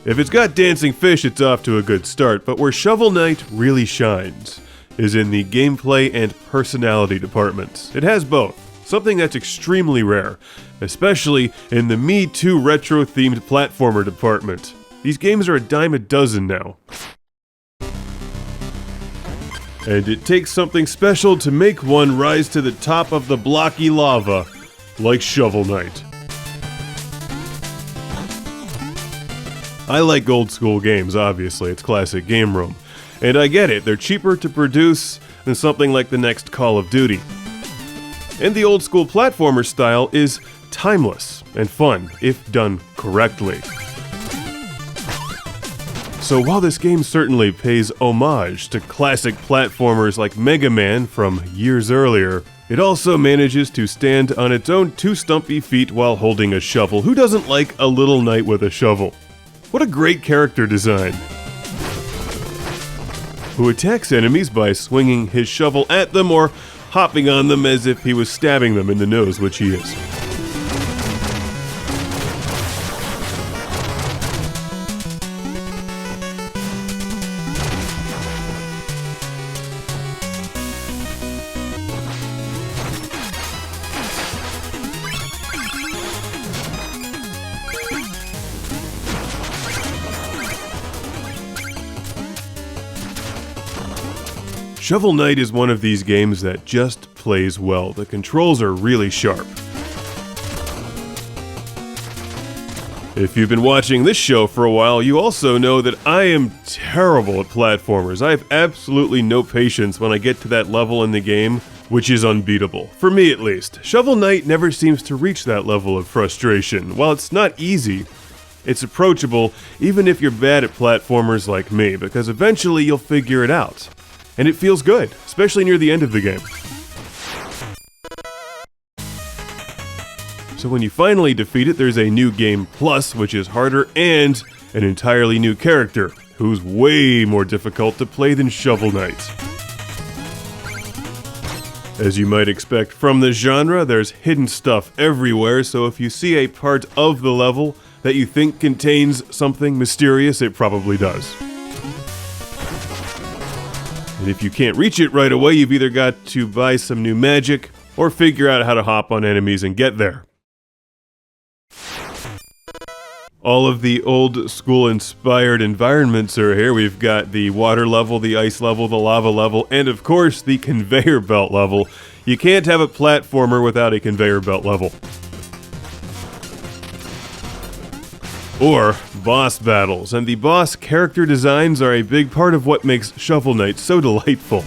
If it's got dancing fish, it's off to a good start, but where Shovel Knight really shines is in the gameplay and personality departments. It has both, something that's extremely rare, especially in the Me Too retro-themed platformer department. These games are a dime a dozen now. And it takes something special to make one rise to the top of the blocky lava, like Shovel Knight. I like old school games, obviously, it's Classic Game Room. And I get it, they're cheaper to produce than something like the next Call of Duty. And the old school platformer style is timeless and fun, if done correctly. So while this game certainly pays homage to classic platformers like Mega Man from years earlier, it also manages to stand on its own two stumpy feet while holding a shovel. Who doesn't like a little knight with a shovel? What a great character design. Who attacks enemies by swinging his shovel at them or hopping on them as if he was stabbing them in the nose, which he is. Shovel Knight is one of these games that just plays well. The controls are really sharp. If you've been watching this show for a while, you also know that I am terrible at platformers. I have absolutely no patience when I get to that level in the game, which is unbeatable. For me at least. Shovel Knight never seems to reach that level of frustration. While it's not easy, it's approachable even if you're bad at platformers like me, because eventually you'll figure it out. And it feels good, especially near the end of the game. So when you finally defeat it, there's a new game plus, which is harder, and an entirely new character, who's way more difficult to play than Shovel Knight. As you might expect from the genre, there's hidden stuff everywhere, so if you see a part of the level that you think contains something mysterious, it probably does. And if you can't reach it right away, you've either got to buy some new magic, or figure out how to hop on enemies and get there. All of the old school inspired environments are here. We've got the water level, the ice level, the lava level, and of course the conveyor belt level. You can't have a platformer without a conveyor belt level. Or boss battles, and the boss character designs are a big part of what makes Shovel Knight so delightful. In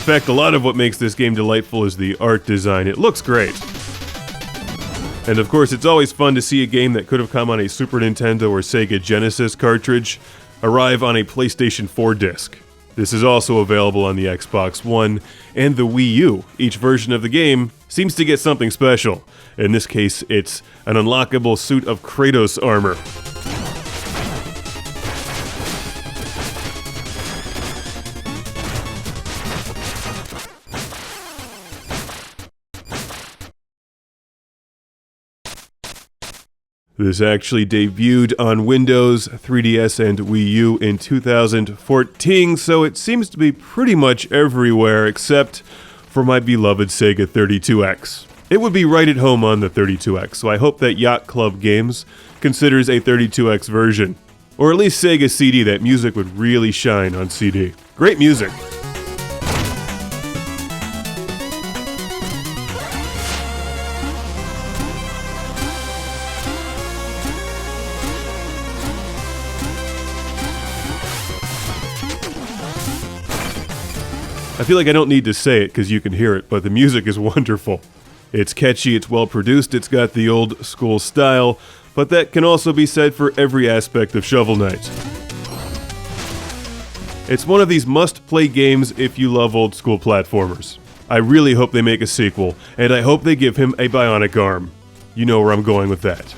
fact, a lot of what makes this game delightful is the art design. It looks great. And of course, it's always fun to see a game that could have come on a Super Nintendo or Sega Genesis cartridge arrive on a PlayStation 4 disc. This is also available on the Xbox One and the Wii U. Each version of the game seems to get something special. In this case, it's an unlockable suit of Kratos armor. This actually debuted on Windows, 3DS, and Wii U in 2014, so it seems to be pretty much everywhere except for my beloved Sega 32X. It would be right at home on the 32X, so I hope that Yacht Club Games considers a 32X version. Or at least Sega CD, that music would really shine on CD. Great music. I feel like I don't need to say it because you can hear it, but the music is wonderful. It's catchy, it's well produced, it's got the old school style, but that can also be said for every aspect of Shovel Knight. It's one of these must-play games if you love old school platformers. I really hope they make a sequel, and I hope they give him a bionic arm. You know where I'm going with that.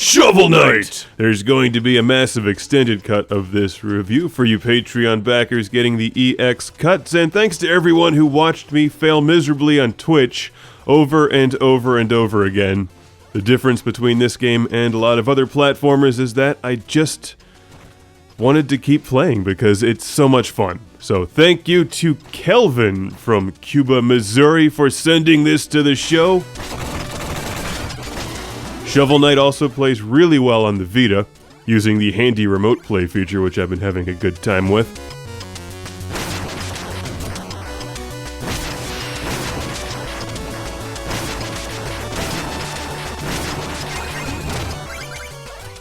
Shovel Knight! There's going to be a massive extended cut of this review for you Patreon backers getting the EX cuts, and thanks to everyone who watched me fail miserably on Twitch over and over and over again. The difference between this game and a lot of other platformers is that I just wanted to keep playing because it's so much fun. So thank you to Kelvin from Cuba, Missouri for sending this to the show. Shovel Knight also plays really well on the Vita, using the handy remote play feature, which I've been having a good time with.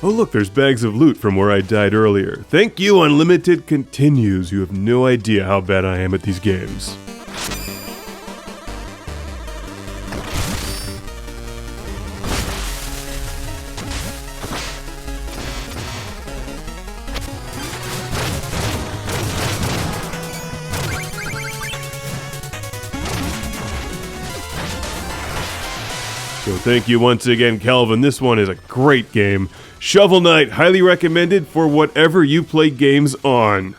Oh look, there's bags of loot from where I died earlier. Thank you, Unlimited continues. You have no idea how bad I am at these games. So thank you once again, Calvin. This one is a great game. Shovel Knight, highly recommended for whatever you play games on.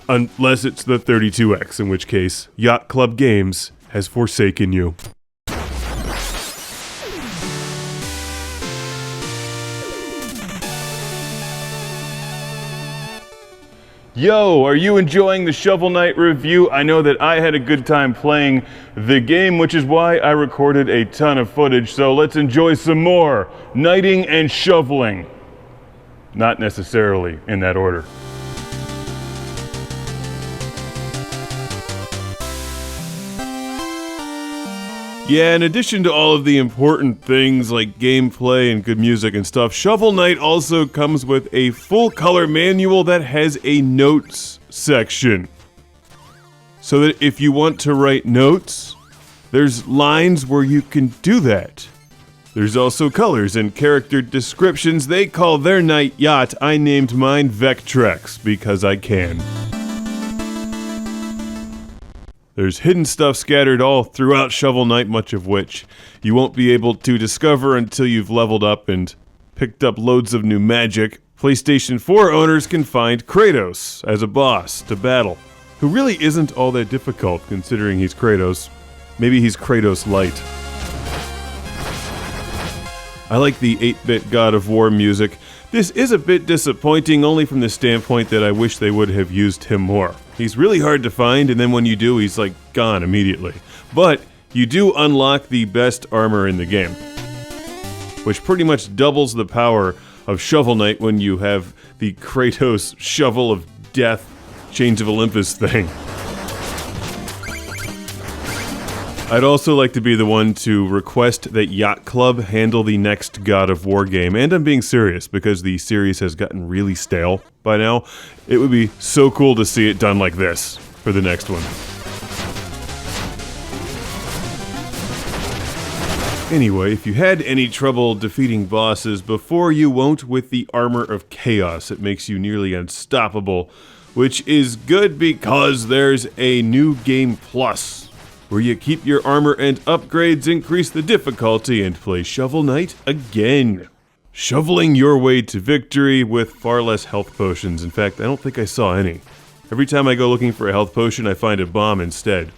Unless it's the 32X, in which case, Yacht Club Games has forsaken you. Yo, are you enjoying the Shovel Knight review? I know that I had a good time playing the game, which is why I recorded a ton of footage, so let's enjoy some more knighting and shoveling. Not necessarily in that order. Yeah, in addition to all of the important things like gameplay and good music and stuff, Shovel Knight also comes with a full-color manual that has a notes section. So that if you want to write notes, there's lines where you can do that. There's also colors and character descriptions. They call their knight yacht. I named mine Vectrex because I can. There's hidden stuff scattered all throughout Shovel Knight, much of which you won't be able to discover until you've leveled up and picked up loads of new magic. PlayStation 4 owners can find Kratos as a boss to battle, who really isn't all that difficult considering he's Kratos. Maybe he's Kratos Light. I like the 8-bit God of War music. This is a bit disappointing only from the standpoint that I wish they would have used him more. He's really hard to find, and then when you do, he's like gone immediately. But you do unlock the best armor in the game, which pretty much doubles the power of Shovel Knight when you have the Kratos Shovel of Death Chains of Olympus thing. I'd also like to be the one to request that Yacht Club handle the next God of War game, and I'm being serious because the series has gotten really stale by now. It would be so cool to see it done like this for the next one. Anyway, if you had any trouble defeating bosses before, you won't with the Armor of Chaos. It makes you nearly unstoppable, which is good because there's a new game plus, where you keep your armor and upgrades, increase the difficulty, and play Shovel Knight again. Shoveling your way to victory with far less health potions. In fact, I don't think I saw any. Every time I go looking for a health potion, I find a bomb instead.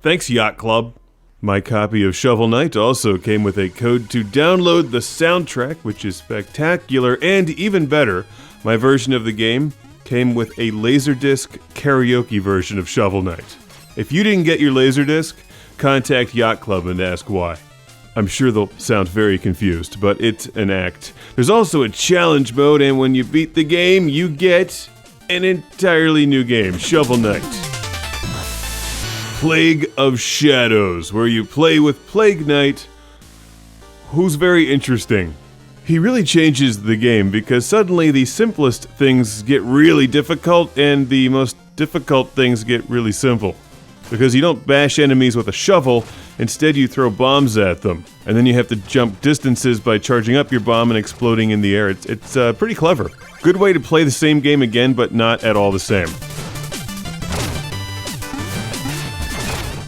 Thanks, Yacht Club. My copy of Shovel Knight also came with a code to download the soundtrack, which is spectacular, and even better, my version of the game came with a Laserdisc karaoke version of Shovel Knight. If you didn't get your Laserdisc, contact Yacht Club and ask why. I'm sure they'll sound very confused, but it's an act. There's also a challenge mode, and when you beat the game, you get an entirely new game, Shovel Knight. Plague of Shadows, where you play with Plague Knight, who's very interesting. He really changes the game because suddenly the simplest things get really difficult and the most difficult things get really simple. Because you don't bash enemies with a shovel, instead you throw bombs at them. And then you have to jump distances by charging up your bomb and exploding in the air. It's pretty clever. Good way to play the same game again, but not at all the same.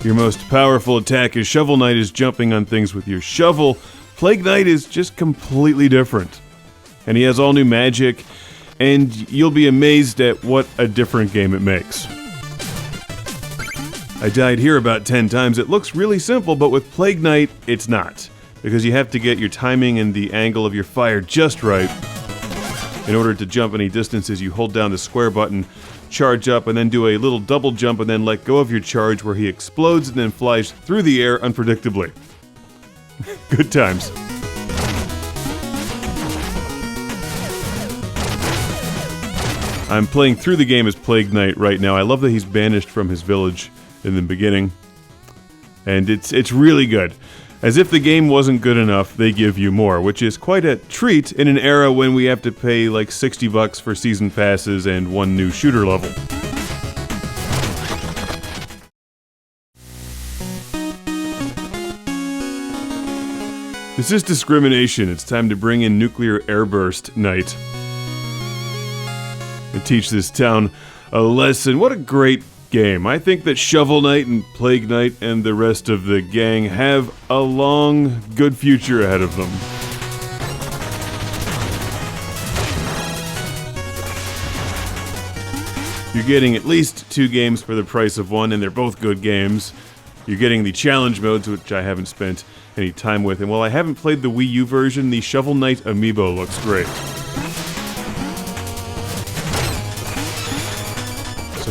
Your most powerful attack is Shovel Knight is jumping on things with your shovel. Plague Knight is just completely different. And he has all new magic, and you'll be amazed at what a different game it makes. I died here about 10 times. It looks really simple, but with Plague Knight, it's not. Because you have to get your timing and the angle of your fire just right. In order to jump any distances, you hold down the square button, charge up, and then do a little double jump, and then let go of your charge where he explodes and then flies through the air unpredictably. Good times. I'm playing through the game as Plague Knight right now. I love that he's banished from his village in the beginning, and it's really good. As if the game wasn't good enough, they give you more, which is quite a treat in an era when we have to pay like $60 for season passes and one new shooter level. This is discrimination. It's time to bring in Nuclear Airburst Night and teach this town a lesson. What a great game. I think that Shovel Knight and Plague Knight and the rest of the gang have a long, good future ahead of them. You're getting at least 2 games for the price of one, and they're both good games. You're getting the challenge modes, which I haven't spent any time with, and while I haven't played the Wii U version, the Shovel Knight amiibo looks great.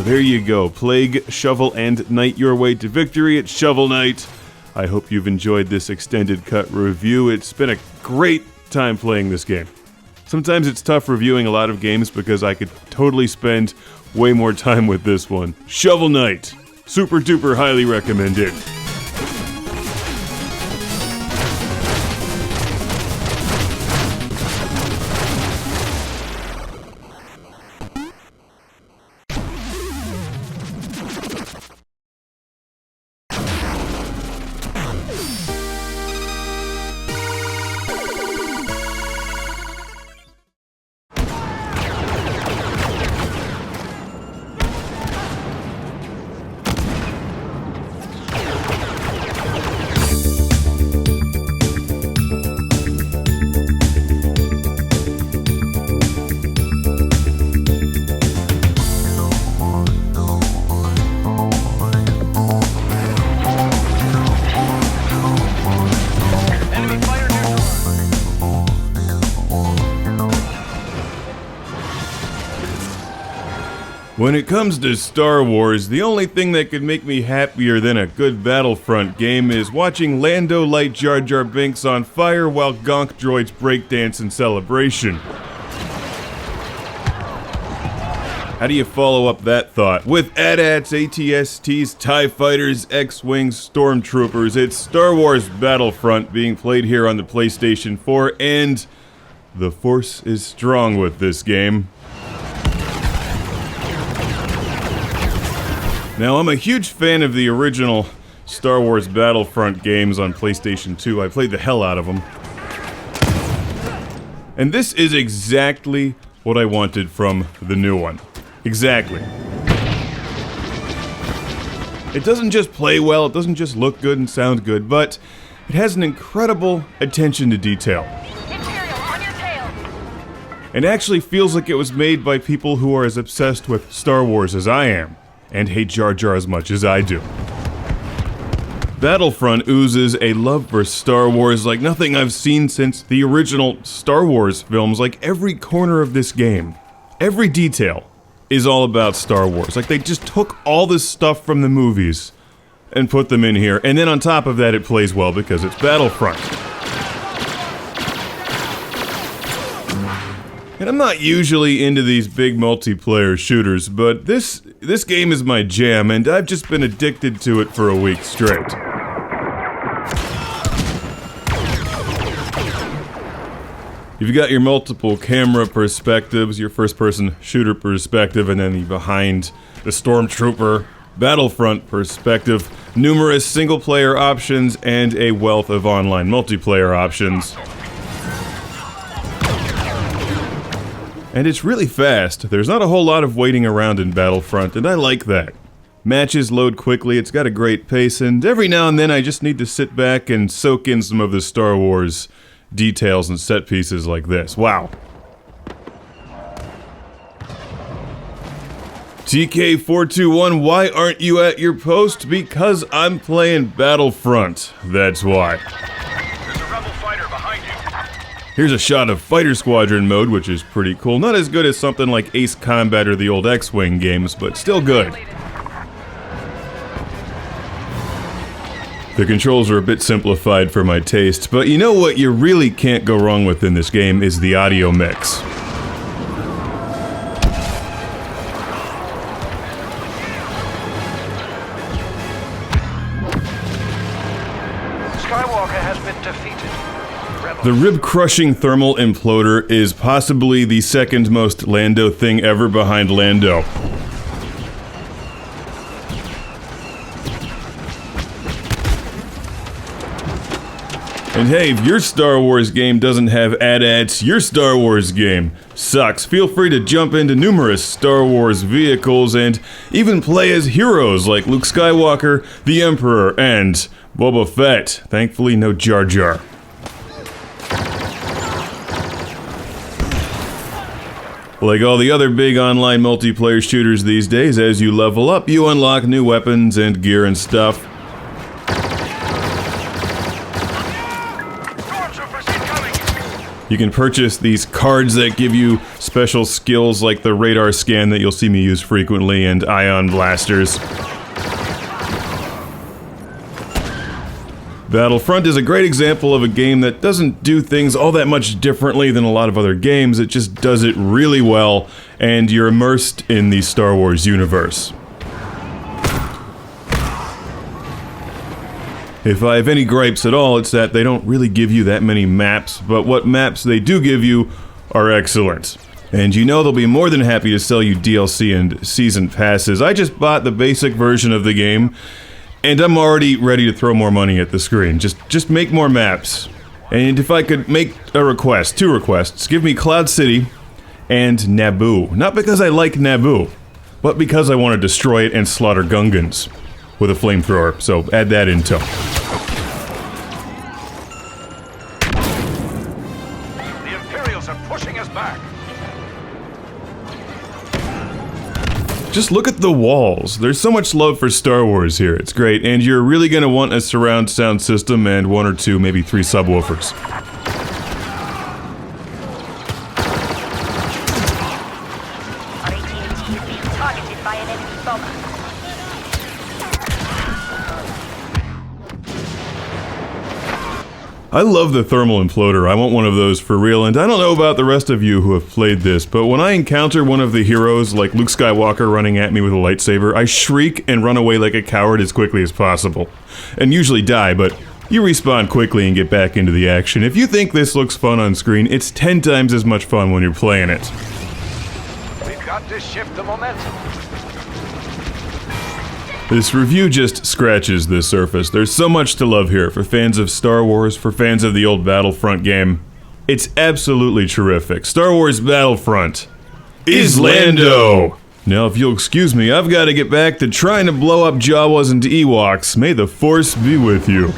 So there you go. Plague, Shovel, and Knight your way to victory at Shovel Knight. I hope you've enjoyed this extended cut review. It's been a great time playing this game. Sometimes it's tough reviewing a lot of games because I could totally spend way more time with this one. Shovel Knight. Super duper highly recommended. When it comes to Star Wars, the only thing that could make me happier than a good Battlefront game is watching Lando light Jar Jar Binks on fire while Gonk droids breakdance in celebration. How do you follow up that thought? With AT-ATs, ATSTs, TIE Fighters, X-Wings, Stormtroopers, it's Star Wars Battlefront being played here on the PlayStation 4, and the Force is strong with this game. Now, I'm a huge fan of the original Star Wars Battlefront games on PlayStation 2. I played the hell out of them. And this is exactly what I wanted from the new one. Exactly. It doesn't just play well, it doesn't just look good and sound good, but it has an incredible attention to detail. And actually feels like it was made by people who are as obsessed with Star Wars as I am, and hate Jar Jar as much as I do. Battlefront oozes a love for Star Wars like nothing I've seen since the original Star Wars films. Like every corner of this game, every detail is all about Star Wars. Like they just took all this stuff from the movies and put them in here, and then on top of that it plays well because it's Battlefront. And I'm not usually into these big multiplayer shooters, but this game is my jam, and I've just been addicted to it for a week straight. You've got your multiple camera perspectives, your first-person shooter perspective, and then the behind the Stormtrooper Battlefront perspective, numerous single-player options, and a wealth of online multiplayer options. And it's really fast. There's not a whole lot of waiting around in Battlefront, and I like that. Matches load quickly, it's got a great pace, and every now and then I just need to sit back and soak in some of the Star Wars details and set pieces like this. Wow. TK421, why aren't you at your post? Because I'm playing Battlefront. That's why. Here's a shot of Fighter Squadron mode, which is pretty cool. Not as good as something like Ace Combat or the old X-Wing games, but still good. The controls are a bit simplified for my taste, but you know what you really can't go wrong with in this game is the audio mix. Skywalker has been defeated. The rib-crushing thermal imploder is possibly the second most Lando thing ever behind Lando. And hey, if your Star Wars game doesn't have AT-ATs, your Star Wars game sucks. Feel free to jump into numerous Star Wars vehicles and even play as heroes like Luke Skywalker, the Emperor, and Boba Fett. Thankfully, no Jar Jar. Like all the other big online multiplayer shooters these days, as you level up, you unlock new weapons and gear and stuff. You can purchase these cards that give you special skills like the radar scan that you'll see me use frequently and ion blasters. Battlefront is a great example of a game that doesn't do things all that much differently than a lot of other games. It just does it really well, and you're immersed in the Star Wars universe. If I have any gripes at all, it's that they don't really give you that many maps, but what maps they do give you are excellent. And you know they'll be more than happy to sell you DLC and season passes. I just bought the basic version of the game, and I'm already ready to throw more money at the screen. Just make more maps. And if I could make a request, 2 requests, give me Cloud City and Naboo. Not because I like Naboo, but because I want to destroy it and slaughter Gungans with a flamethrower, so add that in too. The Imperials are pushing us back. Just look at the walls. There's so much love for Star Wars here. It's great, and you're really gonna want a surround sound system and 1 or 2, maybe 3 subwoofers. Our AT-AT is being targeted by an enemy bomber. I love the thermal imploder. I want one of those for real, and I don't know about the rest of you who have played this, but when I encounter one of the heroes, like Luke Skywalker running at me with a lightsaber, I shriek and run away like a coward as quickly as possible. And usually die, but you respawn quickly and get back into the action. If you think this looks fun on screen, it's 10 times as much fun when you're playing it. We've got to shift the momentum. This review just scratches the surface. There's so much to love here for fans of Star Wars, for fans of the old Battlefront game. It's absolutely terrific. Star Wars Battlefront is Lando! Now, if you'll excuse me, I've got to get back to trying to blow up Jawas and Ewoks. May the Force be with you.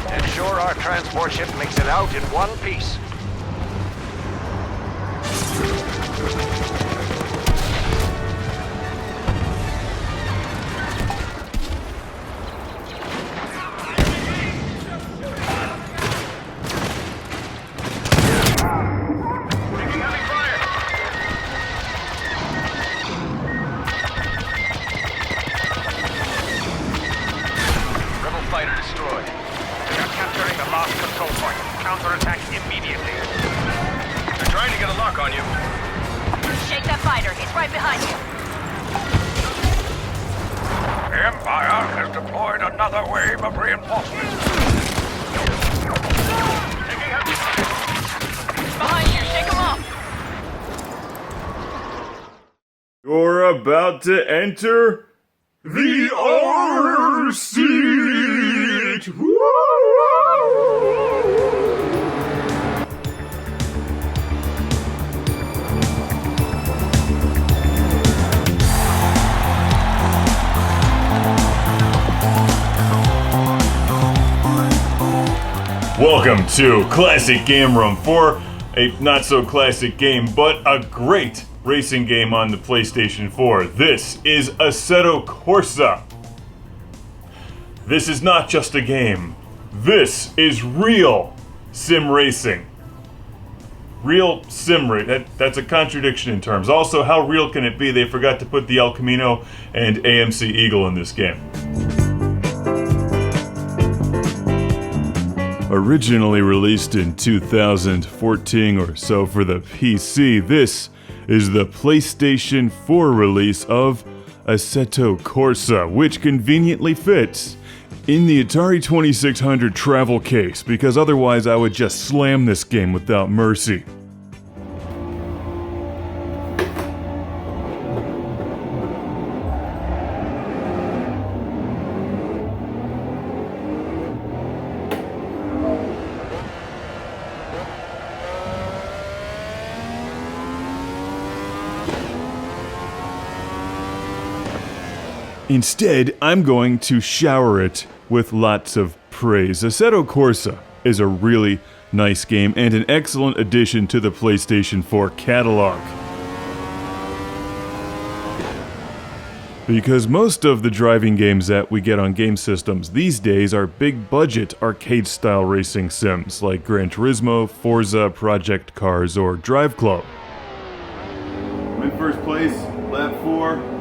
Ensure our transport ship makes it out in one piece. Counterattack immediately. They're trying to get a lock on you. Shake that fighter. He's right behind you. The Empire has deployed another wave of reinforcements. Behind you. Shake him off. You're about to enter the R seat. Woo! Welcome to Classic Game Room for a not-so-classic game, but a great racing game on the PlayStation 4. This is Assetto Corsa. This is not just a game. This is real sim racing. Real sim racing. That's a contradiction in terms. Also, how real can it be? They forgot to put the El Camino and AMC Eagle in this game. Originally released in 2014 or so for the PC, this is the PlayStation 4 release of Assetto Corsa, which conveniently fits in the Atari 2600 travel case, because otherwise I would just slam this game without mercy. Instead, I'm going to shower it with lots of praise. Assetto Corsa is a really nice game and an excellent addition to the PlayStation 4 catalog. Because most of the driving games that we get on game systems these days are big-budget, arcade-style racing sims like Gran Turismo, Forza, Project Cars, or Driveclub. I'm in first place, lap 4.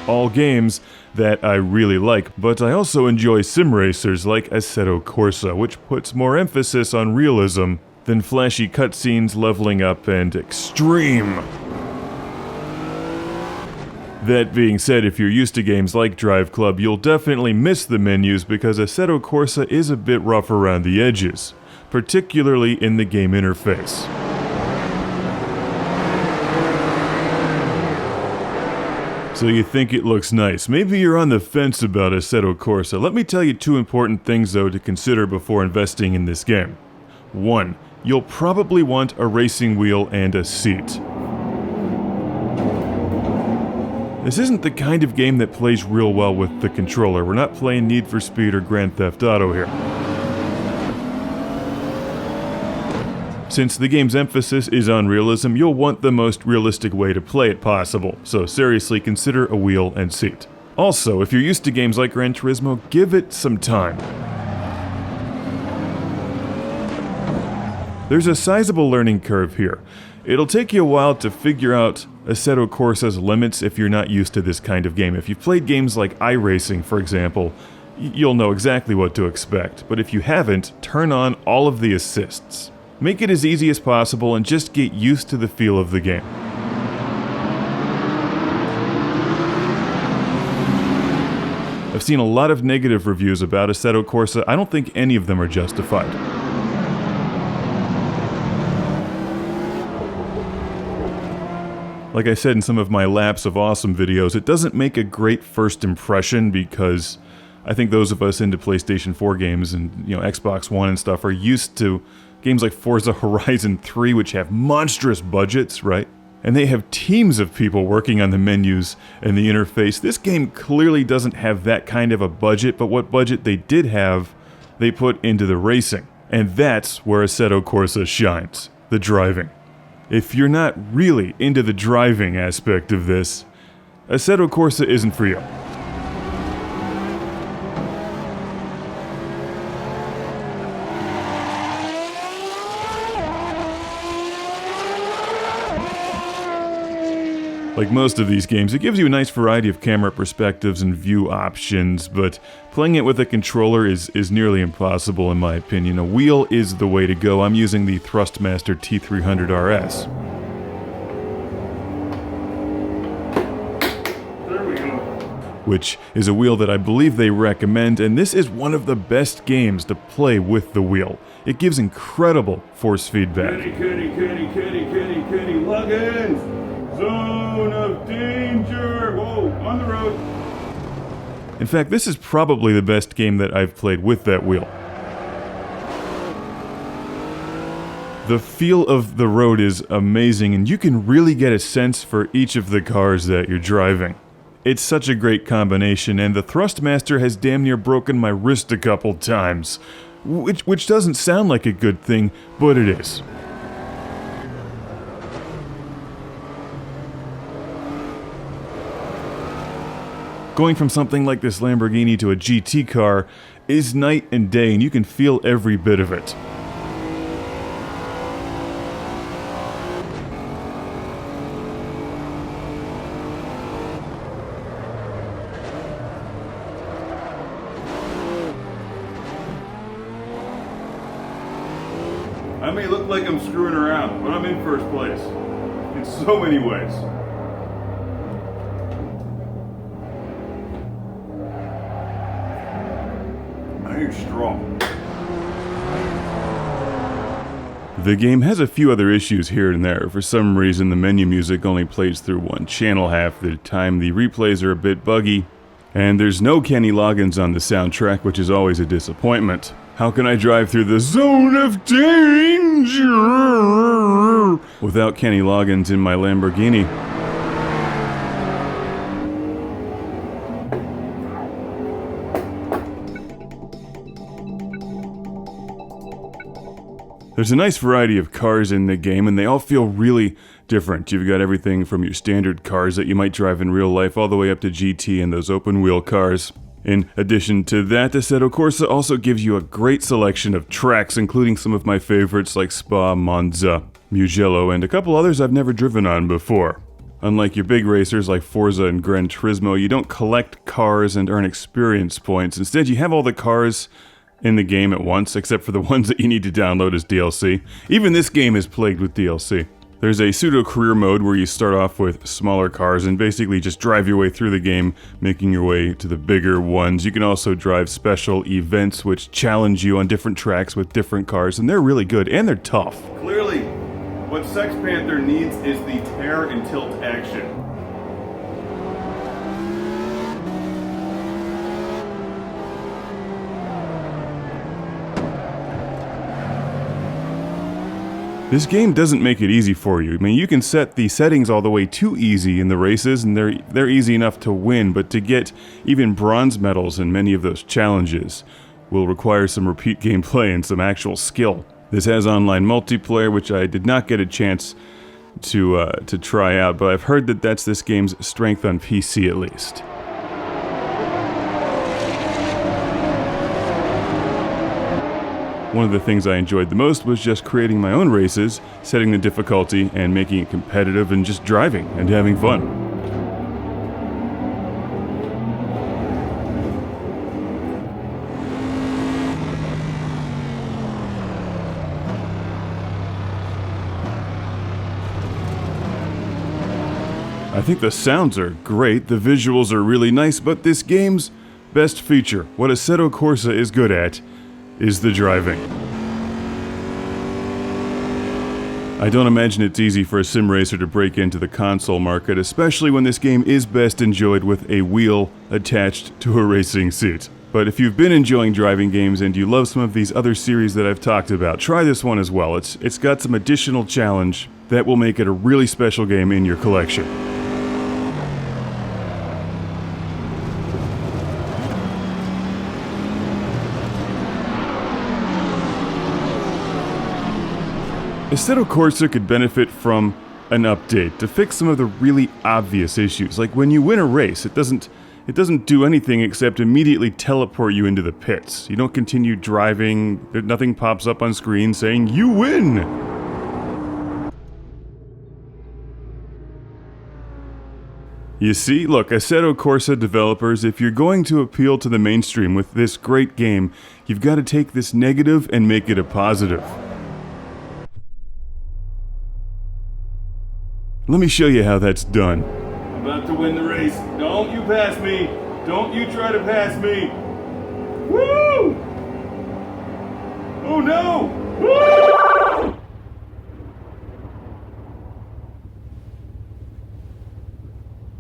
All games that I really like, but I also enjoy sim racers like Assetto Corsa, which puts more emphasis on realism than flashy cutscenes, leveling up, and extreme. That being said, if you're used to games like Driveclub, you'll definitely miss the menus because Assetto Corsa is a bit rough around the edges, particularly in the game interface. So you think it looks nice. Maybe you're on the fence about Assetto Corsa. Let me tell you 2 important things though to consider before investing in this game. 1. You'll probably want a racing wheel and a seat. This isn't the kind of game that plays real well with the controller. We're not playing Need for Speed or Grand Theft Auto here. Since the game's emphasis is on realism, you'll want the most realistic way to play it possible, so seriously consider a wheel and seat. Also, if you're used to games like Gran Turismo, give it some time. There's a sizable learning curve here. It'll take you a while to figure out Assetto Corsa's limits if you're not used to this kind of game. If you've played games like iRacing, for example, you'll know exactly what to expect. But if you haven't, turn on all of the assists. Make it as easy as possible and just get used to the feel of the game. I've seen a lot of negative reviews about Assetto Corsa. I don't think any of them are justified. Like I said in some of my Laps of Awesome videos, it doesn't make a great first impression because I think those of us into PlayStation 4 games and, Xbox One and stuff are used to games like Forza Horizon 3, which have monstrous budgets, right? And they have teams of people working on the menus and the interface. This game clearly doesn't have that kind of a budget, but what budget they did have, they put into the racing. And that's where Assetto Corsa shines, the driving. If you're not really into the driving aspect of this, Assetto Corsa isn't for you. Like most of these games, it gives you a nice variety of camera perspectives and view options, but playing it with a controller is nearly impossible in my opinion. A wheel is the way to go. I'm using the Thrustmaster T300 RS. There we go. Which is a wheel that I believe they recommend, and this is one of the best games to play with the wheel. It gives incredible force feedback. Kitty, lug in! Zone of danger! Whoa, on the road! In fact, this is probably the best game that I've played with that wheel. The feel of the road is amazing, and you can really get a sense for each of the cars that you're driving. It's such a great combination, and the Thrustmaster has damn near broken my wrist a couple times. Which doesn't sound like a good thing, but it is. Going from something like this Lamborghini to a GT car is night and day, and you can feel every bit of it. I may look like I'm screwing around, but I'm in first place. In so many ways. Iron strong. The game has a few other issues here and there. For some reason, the menu music only plays through one channel half the time, the replays are a bit buggy, and there's no Kenny Loggins on the soundtrack, which is always a disappointment. How can I drive through the zone of danger without Kenny Loggins in my Lamborghini. There's a nice variety of cars in the game, and they all feel really different. You've got everything from your standard cars that you might drive in real life all the way up to GT and those open-wheel cars. In addition to that, Assetto Corsa also gives you a great selection of tracks, including some of my favorites like Spa, Monza, Mugello, and a couple others I've never driven on before. Unlike your big racers like Forza and Gran Turismo, you don't collect cars and earn experience points. Instead, you have all the cars in the game at once, except for the ones that you need to download as DLC. Even this game is plagued with DLC. There's a pseudo-career mode where you start off with smaller cars and basically just drive your way through the game, making your way to the bigger ones. You can also drive special events which challenge you on different tracks with different cars, and they're really good, and they're tough. Clearly, what Sex Panther needs is the tear and tilt action. This game doesn't make it easy for you. I mean, you can set the settings all the way too easy in the races, and they're easy enough to win, but to get even bronze medals in many of those challenges will require some repeat gameplay and some actual skill. This has online multiplayer, which I did not get a chance to try out, but I've heard that that's this game's strength on PC at least. One of the things I enjoyed the most was just creating my own races, setting the difficulty, and making it competitive, and just driving and having fun. I think the sounds are great, the visuals are really nice, but this game's best feature, what Assetto Corsa is good at, is the driving. I don't imagine it's easy for a sim racer to break into the console market, especially when this game is best enjoyed with a wheel attached to a racing suit. But if you've been enjoying driving games and you love some of these other series that I've talked about, try this one as well. It's got some additional challenge that will make it a really special game in your collection. Assetto Corsa could benefit from an update to fix some of the really obvious issues. Like when you win a race, it doesn't do anything except immediately teleport you into the pits. You don't continue driving, nothing pops up on screen saying, "You win!" You see, look, Assetto Corsa developers, if you're going to appeal to the mainstream with this great game, you've got to take this negative and make it a positive. Let me show you how that's done. I'm about to win the race. Don't you pass me. Don't you try to pass me. Woo! Oh no! Woo!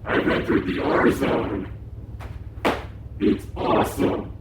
I've entered the R zone. It's awesome.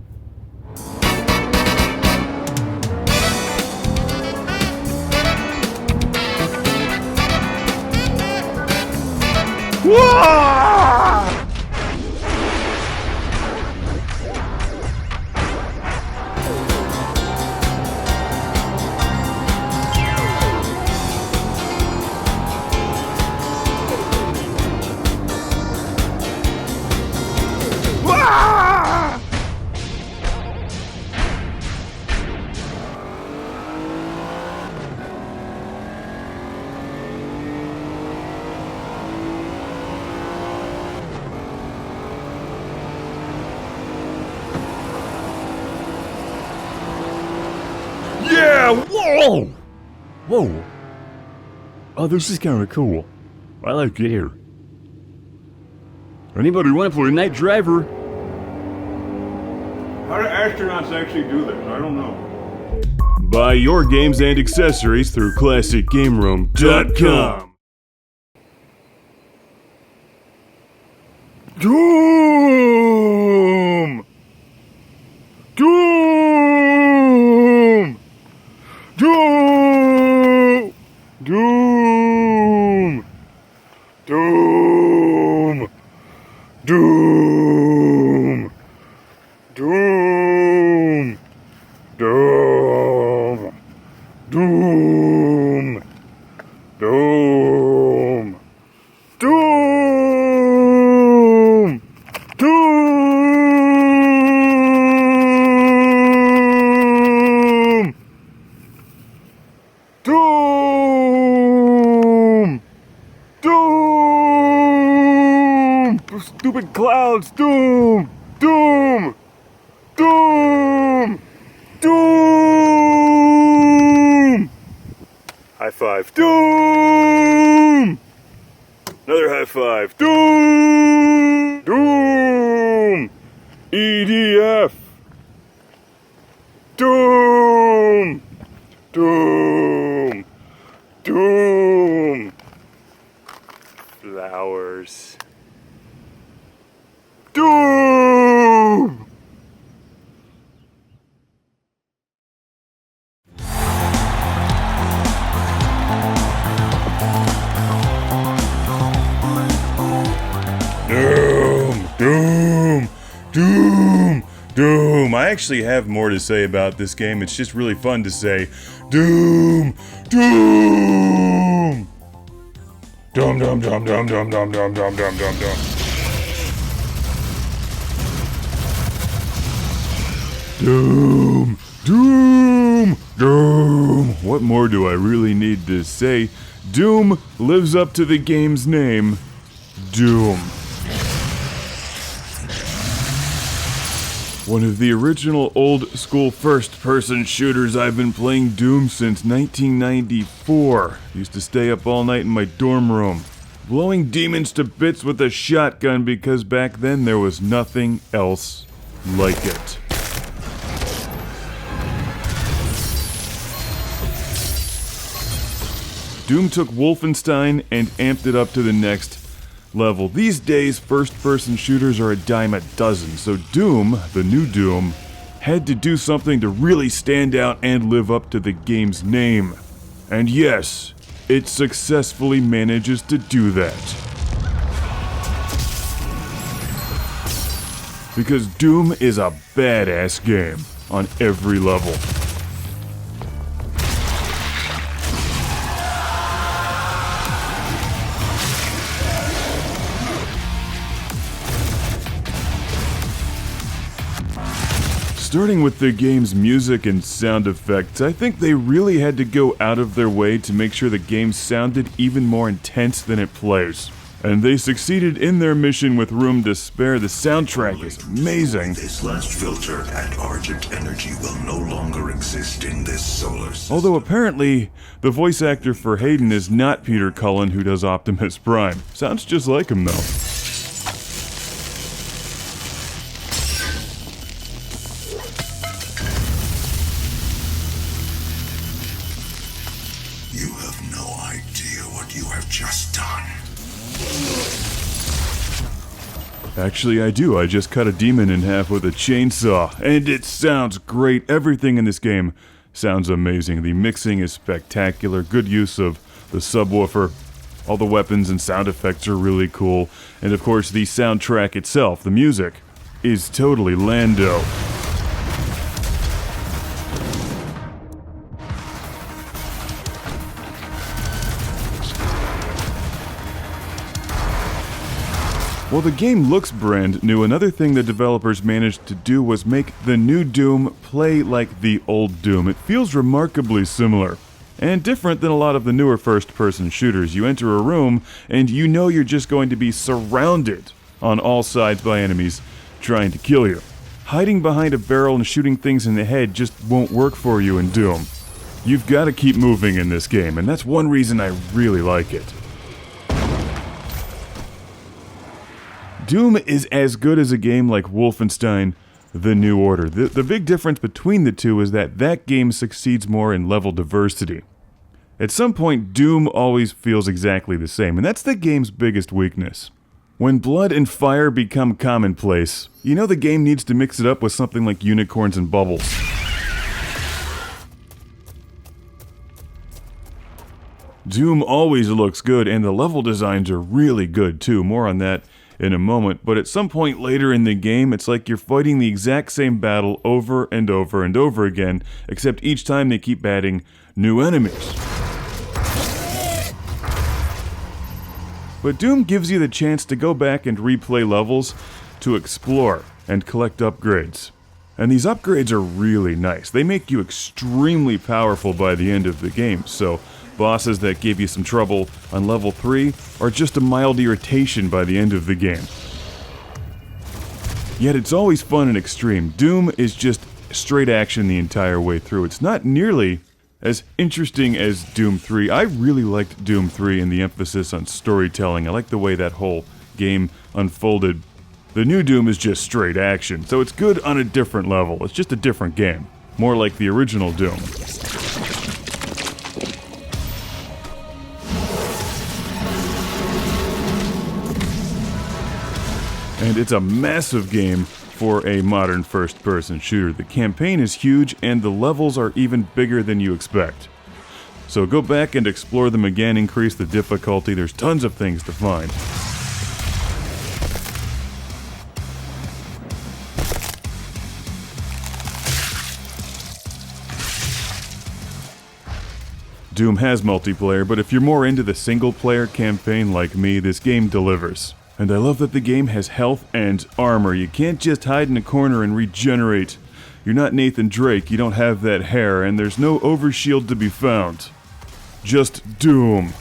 Whoa! Whoa! Oh, this is kind of cool. I like it here. Anybody want to play Night Driver? How do astronauts actually do that? I don't know. Buy your games and accessories through ClassicGameRoom.com. Doom! Doom! Doom! Doom! Doom! Doom! Doom! Doom! Doom! Doom! Doom! Doom! Doom! Doom! Stupid clouds! Doom! Doom! Doom! Doom! High five. Doom! Another high five. Doom! Doom! EDF! Doom! Doom! Doom! Flowers. Doom! Doom! Doom! Doom! Doom! I actually have more to say about this game. It's just really fun to say Doom! Doom! Dum dum dum dum dum dum dum dum dum dum dum. Doom! Doom! Doom! What more do I really need to say? Doom lives up to the game's name. Doom. One of the original old-school first-person shooters. I've been playing Doom since 1994. Used to stay up all night in my dorm room, blowing demons to bits with a shotgun because back then there was nothing else like it. Doom took Wolfenstein and amped it up to the next level. These days, first-person shooters are a dime a dozen, so Doom, the new Doom, had to do something to really stand out and live up to the game's name. And yes, it successfully manages to do that. Because Doom is a badass game on every level. Starting with the game's music and sound effects, I think they really had to go out of their way to make sure the game sounded even more intense than it plays. And they succeeded in their mission with room to spare. The soundtrack is amazing. This last filter and Argent energy will no longer exist in this solar system. Although apparently, the voice actor for Hayden is not Peter Cullen, who does Optimus Prime. Sounds just like him though. Actually, I do. I just cut a demon in half with a chainsaw, and it sounds great. Everything in this game sounds amazing. The mixing is spectacular. Good use of the subwoofer. All the weapons and sound effects are really cool. And of course, the soundtrack itself, the music, is totally Lando. While the game looks brand new, another thing the developers managed to do was make the new Doom play like the old Doom. It feels remarkably similar, and different than a lot of the newer first-person shooters. You enter a room, and you know you're just going to be surrounded on all sides by enemies trying to kill you. Hiding behind a barrel and shooting things in the head just won't work for you in Doom. You've got to keep moving in this game, and that's one reason I really like it. Doom is as good as a game like Wolfenstein: The New Order. The big difference between the two is that that game succeeds more in level diversity. At some point, Doom always feels exactly the same, and that's the game's biggest weakness. When blood and fire become commonplace, you know the game needs to mix it up with something like unicorns and bubbles. Doom always looks good, and the level designs are really good too. More on that in a moment, but at some point later in the game, it's like you're fighting the exact same battle over and over and over again, except each time they keep adding new enemies. But Doom gives you the chance to go back and replay levels to explore and collect upgrades. And these upgrades are really nice. They make you extremely powerful by the end of the game, so bosses that gave you some trouble on level 3 are just a mild irritation by the end of the game. Yet it's always fun and extreme. Doom is just straight action the entire way through. It's not nearly as interesting as Doom 3. I really liked Doom 3 and the emphasis on storytelling. I like the way that whole game unfolded. The new Doom is just straight action, so it's good on a different level. It's just a different game. More like the original Doom. And it's a massive game for a modern first-person shooter. The campaign is huge, and the levels are even bigger than you expect. So go back and explore them again, increase the difficulty. There's tons of things to find. Doom has multiplayer, but if you're more into the single-player campaign like me, this game delivers. And I love that the game has health and armor. You can't just hide in a corner and regenerate. You're not Nathan Drake, you don't have that hair, and there's no overshield to be found. Just Doom.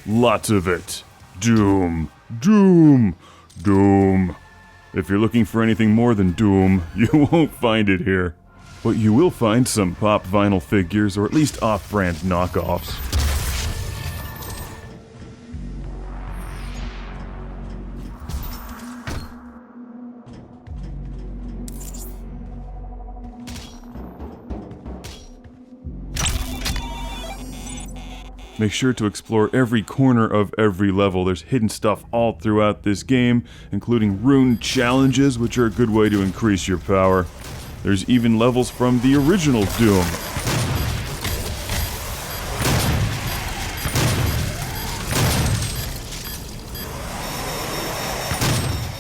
Lots of it. Doom. Doom. Doom. If you're looking for anything more than Doom, you won't find it here. But you will find some pop vinyl figures, or at least off-brand knockoffs. Make sure to explore every corner of every level. There's hidden stuff all throughout this game, including rune challenges, which are a good way to increase your power. There's even levels from the original Doom.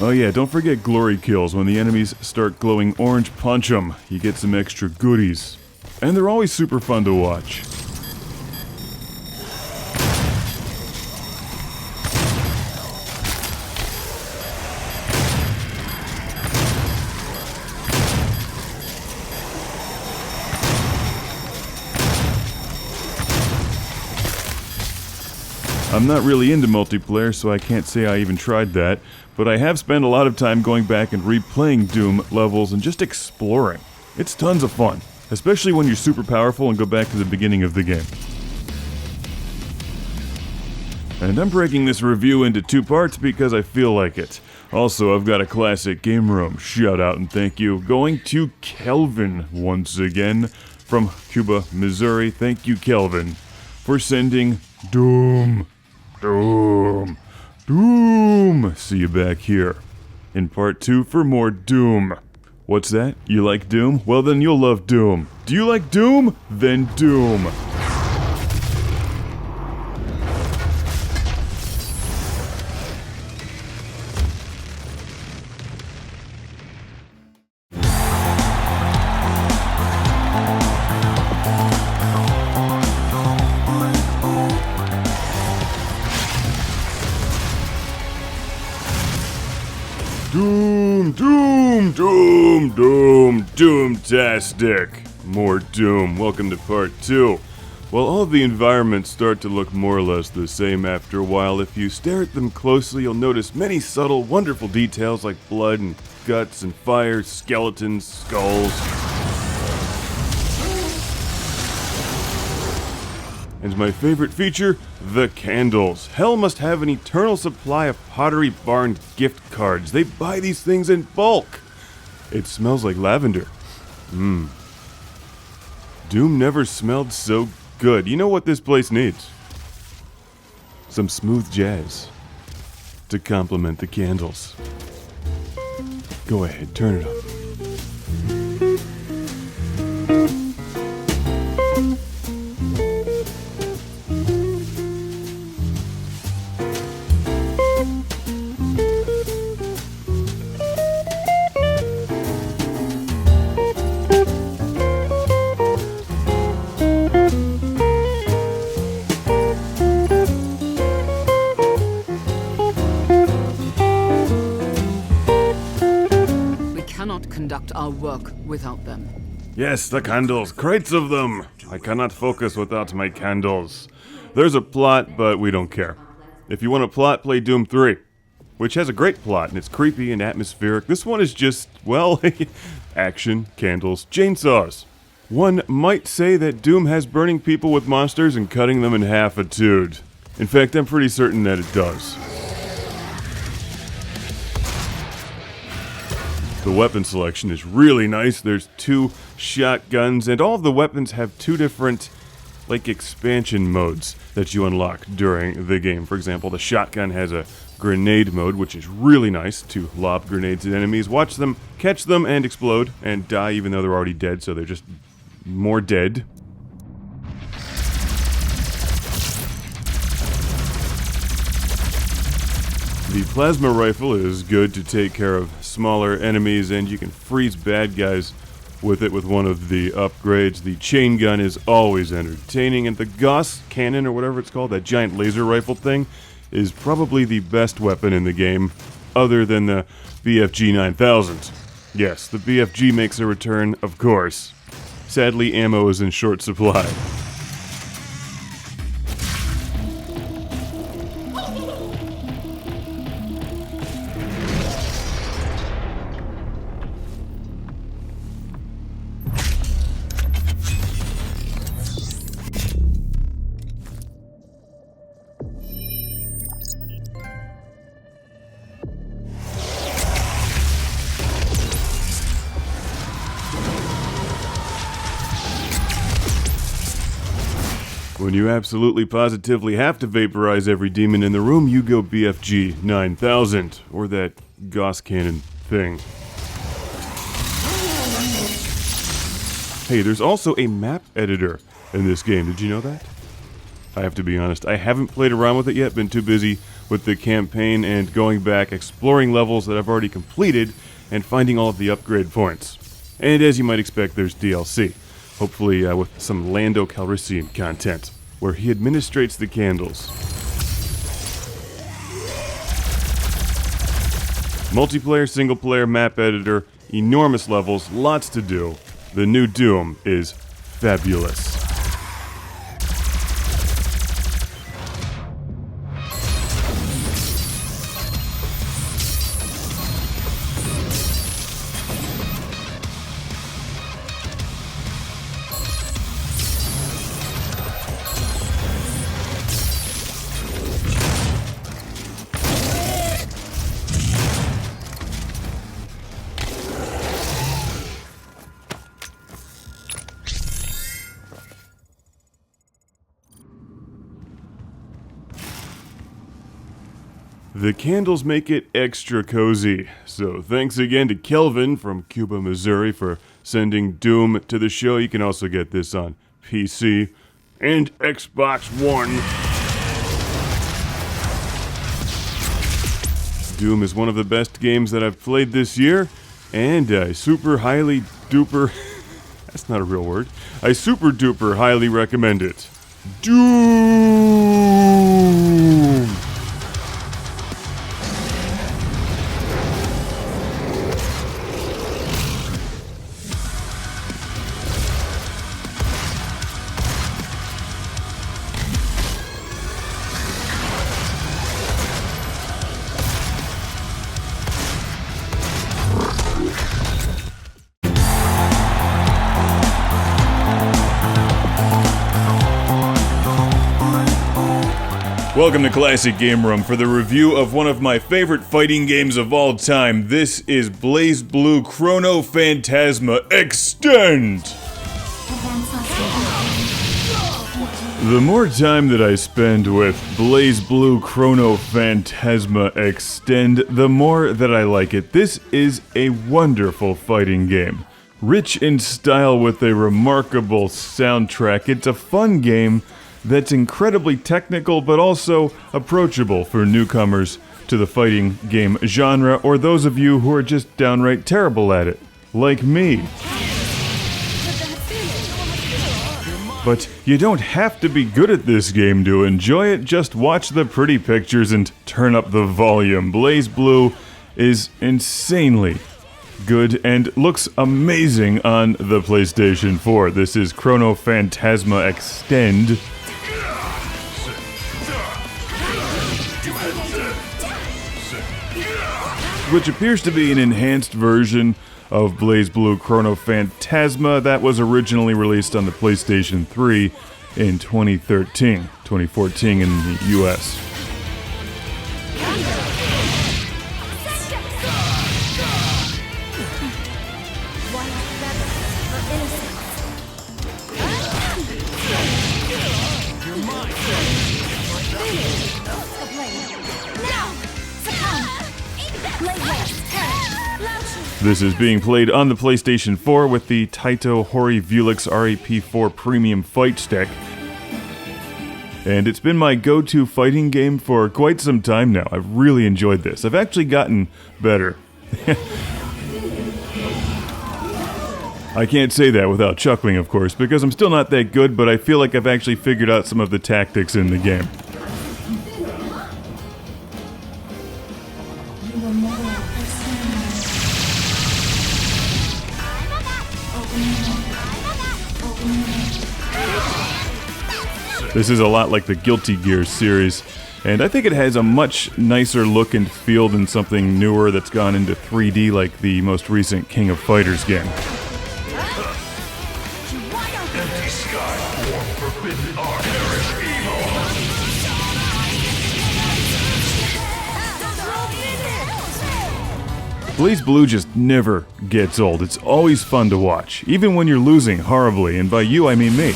Oh yeah, don't forget glory kills. When the enemies start glowing orange, punch them. You get some extra goodies. And they're always super fun to watch. I'm not really into multiplayer, so I can't say I even tried that, but I have spent a lot of time going back and replaying Doom levels and just exploring. It's tons of fun, especially when you're super powerful and go back to the beginning of the game. And I'm breaking this review into 2 parts because I feel like it. Also, I've got a classic game room shout out and thank you going to Kelvin once again from Cuba, Missouri. Thank you, Kelvin, for sending Doom. Doom. Doom. See you back here in part 2 for more Doom. What's that? You like Doom? Well then you'll love Doom. Do you like Doom? Then Doom. Doom, Doom, Doom, Doom, Doomtastic. More Doom. Welcome to part 2. Well, all of the environments start to look more or less the same after a while. If you stare at them closely, you'll notice many subtle, wonderful details like blood and guts and fire, skeletons, skulls. And my favorite feature, the candles. Hell must have an eternal supply of Pottery Barn gift cards. They buy these things in bulk. It smells like lavender. Doom never smelled so good. You know what this place needs? Some smooth jazz to complement the candles. Go ahead, turn it up. conduct our work without them. Yes, the candles, crates of them! I cannot focus without my candles. There's a plot, but we don't care. If you want a plot, play Doom 3, which has a great plot, and it's creepy and atmospheric. This one is just, well, action, candles, chainsaws. One might say that Doom has burning people with monsters and cutting them in half a dude. In fact, I'm pretty certain that it does. The weapon selection is really nice. There's 2 shotguns, and all of the weapons have 2 different, like, expansion modes that you unlock during the game. For example, the shotgun has a grenade mode, which is really nice to lob grenades at enemies, watch them, catch them, and explode, and die even though they're already dead, so they're just more dead. The plasma rifle is good to take care of smaller enemies, and you can freeze bad guys with it with one of the upgrades. The chain gun is always entertaining, and the Gauss cannon, or whatever it's called, that giant laser rifle thing, is probably the best weapon in the game, other than the BFG 9000. Yes, the BFG makes a return, of course. Sadly, ammo is in short supply. When you absolutely positively have to vaporize every demon in the room, you go BFG 9000, or that Gauss cannon thing. Hey, there's also a map editor in this game, did you know that? I have to be honest, I haven't played around with it yet, been too busy with the campaign and going back, exploring levels that I've already completed, and finding all of the upgrade points. And as you might expect, there's DLC. Hopefully with some Lando Calrissian content, where he administrates the candles. Multiplayer, single-player, map editor, enormous levels, lots to do. The new Doom is fabulous. The candles make it extra cozy, so thanks again to Kelvin from Cuba, Missouri for sending Doom to the show. You can also get this on PC and Xbox One. Doom is one of the best games that I've played this year, and I super highly duper... that's not a real word. I super duper highly recommend it. Doom! Welcome to Classic Game Room for the review of one of my favorite fighting games of all time. This is Blazblue Chrono Phantasma Extend! The more time that I spend with Blazblue Chrono Phantasma Extend, the more that I like it. This is a wonderful fighting game. Rich in style with a remarkable soundtrack. It's a fun game that's incredibly technical but also approachable for newcomers to the fighting game genre, or those of you who are just downright terrible at it, like me. But you don't have to be good at this game to enjoy it, just watch the pretty pictures and turn up the volume. Blazblue is insanely good and looks amazing on the PlayStation 4. This is Chrono Phantasma Extend. Which appears to be an enhanced version of Blazblue Chrono Phantasma that was originally released on the PlayStation 3 in 2014 in the US. This is being played on the PlayStation 4 with the Taito Hori Vulix RAP4 Premium Fight Stick. And it's been my go-to fighting game for quite some time now. I've really enjoyed this. I've actually gotten better. I can't say that without chuckling, of course, because I'm still not that good, but I feel like I've actually figured out some of the tactics in the game. This is a lot like the Guilty Gear series, and I think it has a much nicer look and feel than something newer that's gone into 3D like the most recent King of Fighters game. Blazblue just never gets old. It's always fun to watch, even when you're losing horribly, and by you I mean me.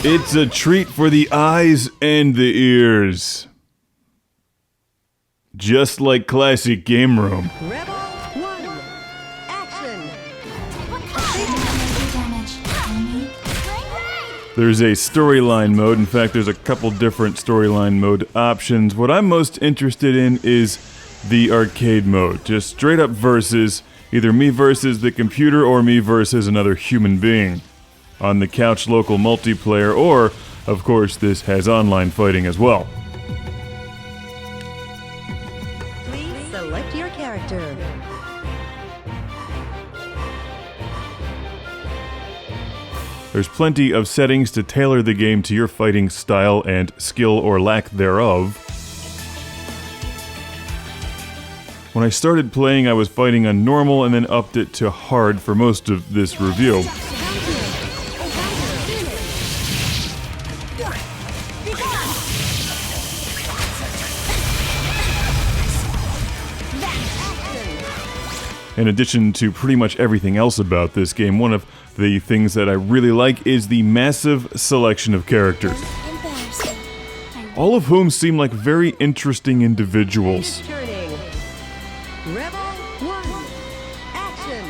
It's a treat for the eyes and the ears. Just like classic Game Room. Rebel 1, action! There's a storyline mode. In fact, there's a couple different storyline mode options. What I'm most interested in is the arcade mode. Just straight up versus, either me versus the computer or me versus another human being. On the couch local multiplayer, or, of course, this has online fighting as well. Please select your character. There's plenty of settings to tailor the game to your fighting style and skill or lack thereof. When I started playing, I was fighting on normal and then upped it to hard for most of this review. In addition to pretty much everything else about this game, one of the things that I really like is the massive selection of characters. All of whom seem like very interesting individuals. Rebel 1, action!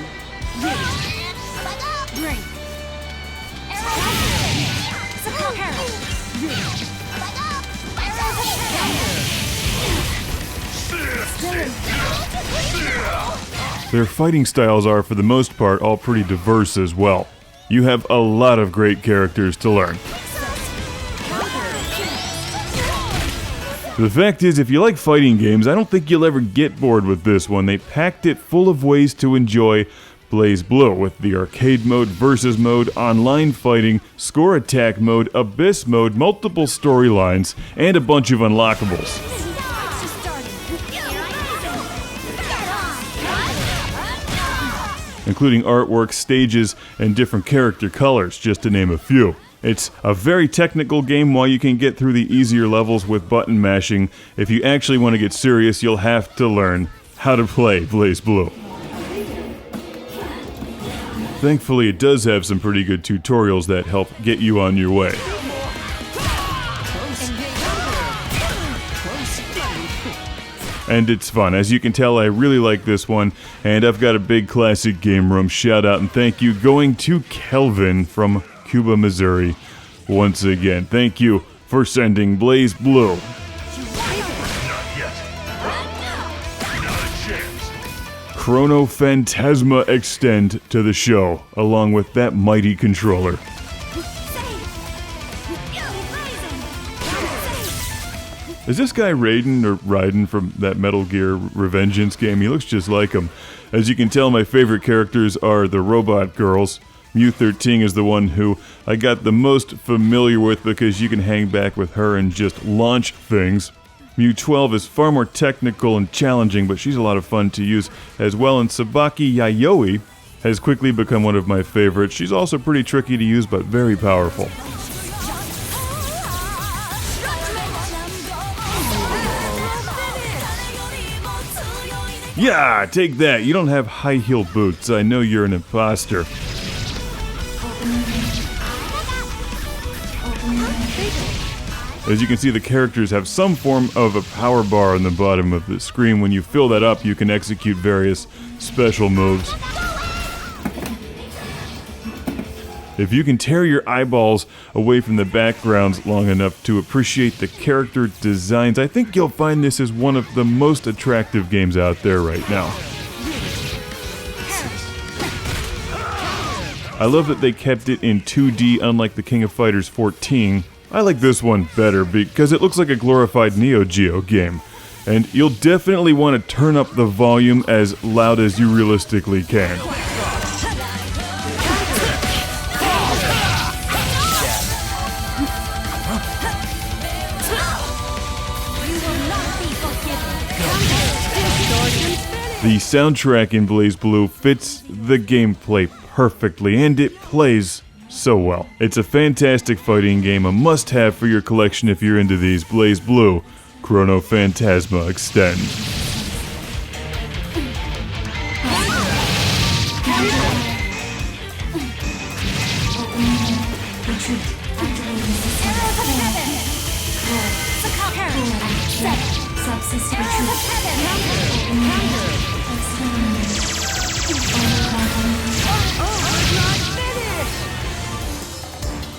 Their fighting styles are, for the most part, all pretty diverse as well. You have a lot of great characters to learn. The fact is, if you like fighting games, I don't think you'll ever get bored with this one. They packed it full of ways to enjoy Blazblue, with the arcade mode, versus mode, online fighting, score attack mode, abyss mode, multiple storylines, and a bunch of unlockables. Including artwork, stages, and different character colors, just to name a few. It's a very technical game. While you can get through the easier levels with button mashing, if you actually want to get serious, you'll have to learn how to play Blazblue. Thankfully, it does have some pretty good tutorials that help get you on your way. And it's fun. As you can tell, I really like this one, and I've got a big classic Game Room shout out and thank you going to Kelvin from Cuba, Missouri. Once again, thank you for sending Blazblue. Chrono Phantasma Extend to the show, along with that mighty controller. Is this guy Raiden from that Metal Gear Revengeance game? He looks just like him. As you can tell, my favorite characters are the robot girls. Mu-13 is the one who I got the most familiar with because you can hang back with her and just launch things. Mu-12 is far more technical and challenging, but she's a lot of fun to use as well. And Sabaki Yayoi has quickly become one of my favorites. She's also pretty tricky to use, but very powerful. Yeah, take that. You don't have high heel boots. I know you're an imposter. As you can see, the characters have some form of a power bar on the bottom of the screen. When you fill that up, you can execute various special moves. If you can tear your eyeballs away from the backgrounds long enough to appreciate the character designs, I think you'll find this is one of the most attractive games out there right now. I love that they kept it in 2D, unlike the King of Fighters 14. I like this one better because it looks like a glorified Neo Geo game. And you'll definitely want to turn up the volume as loud as you realistically can. The soundtrack in Blazblue fits the gameplay perfectly, and it plays so well. It's a fantastic fighting game, a must-have for your collection if you're into these. Blazblue, Chrono Phantasma Extend.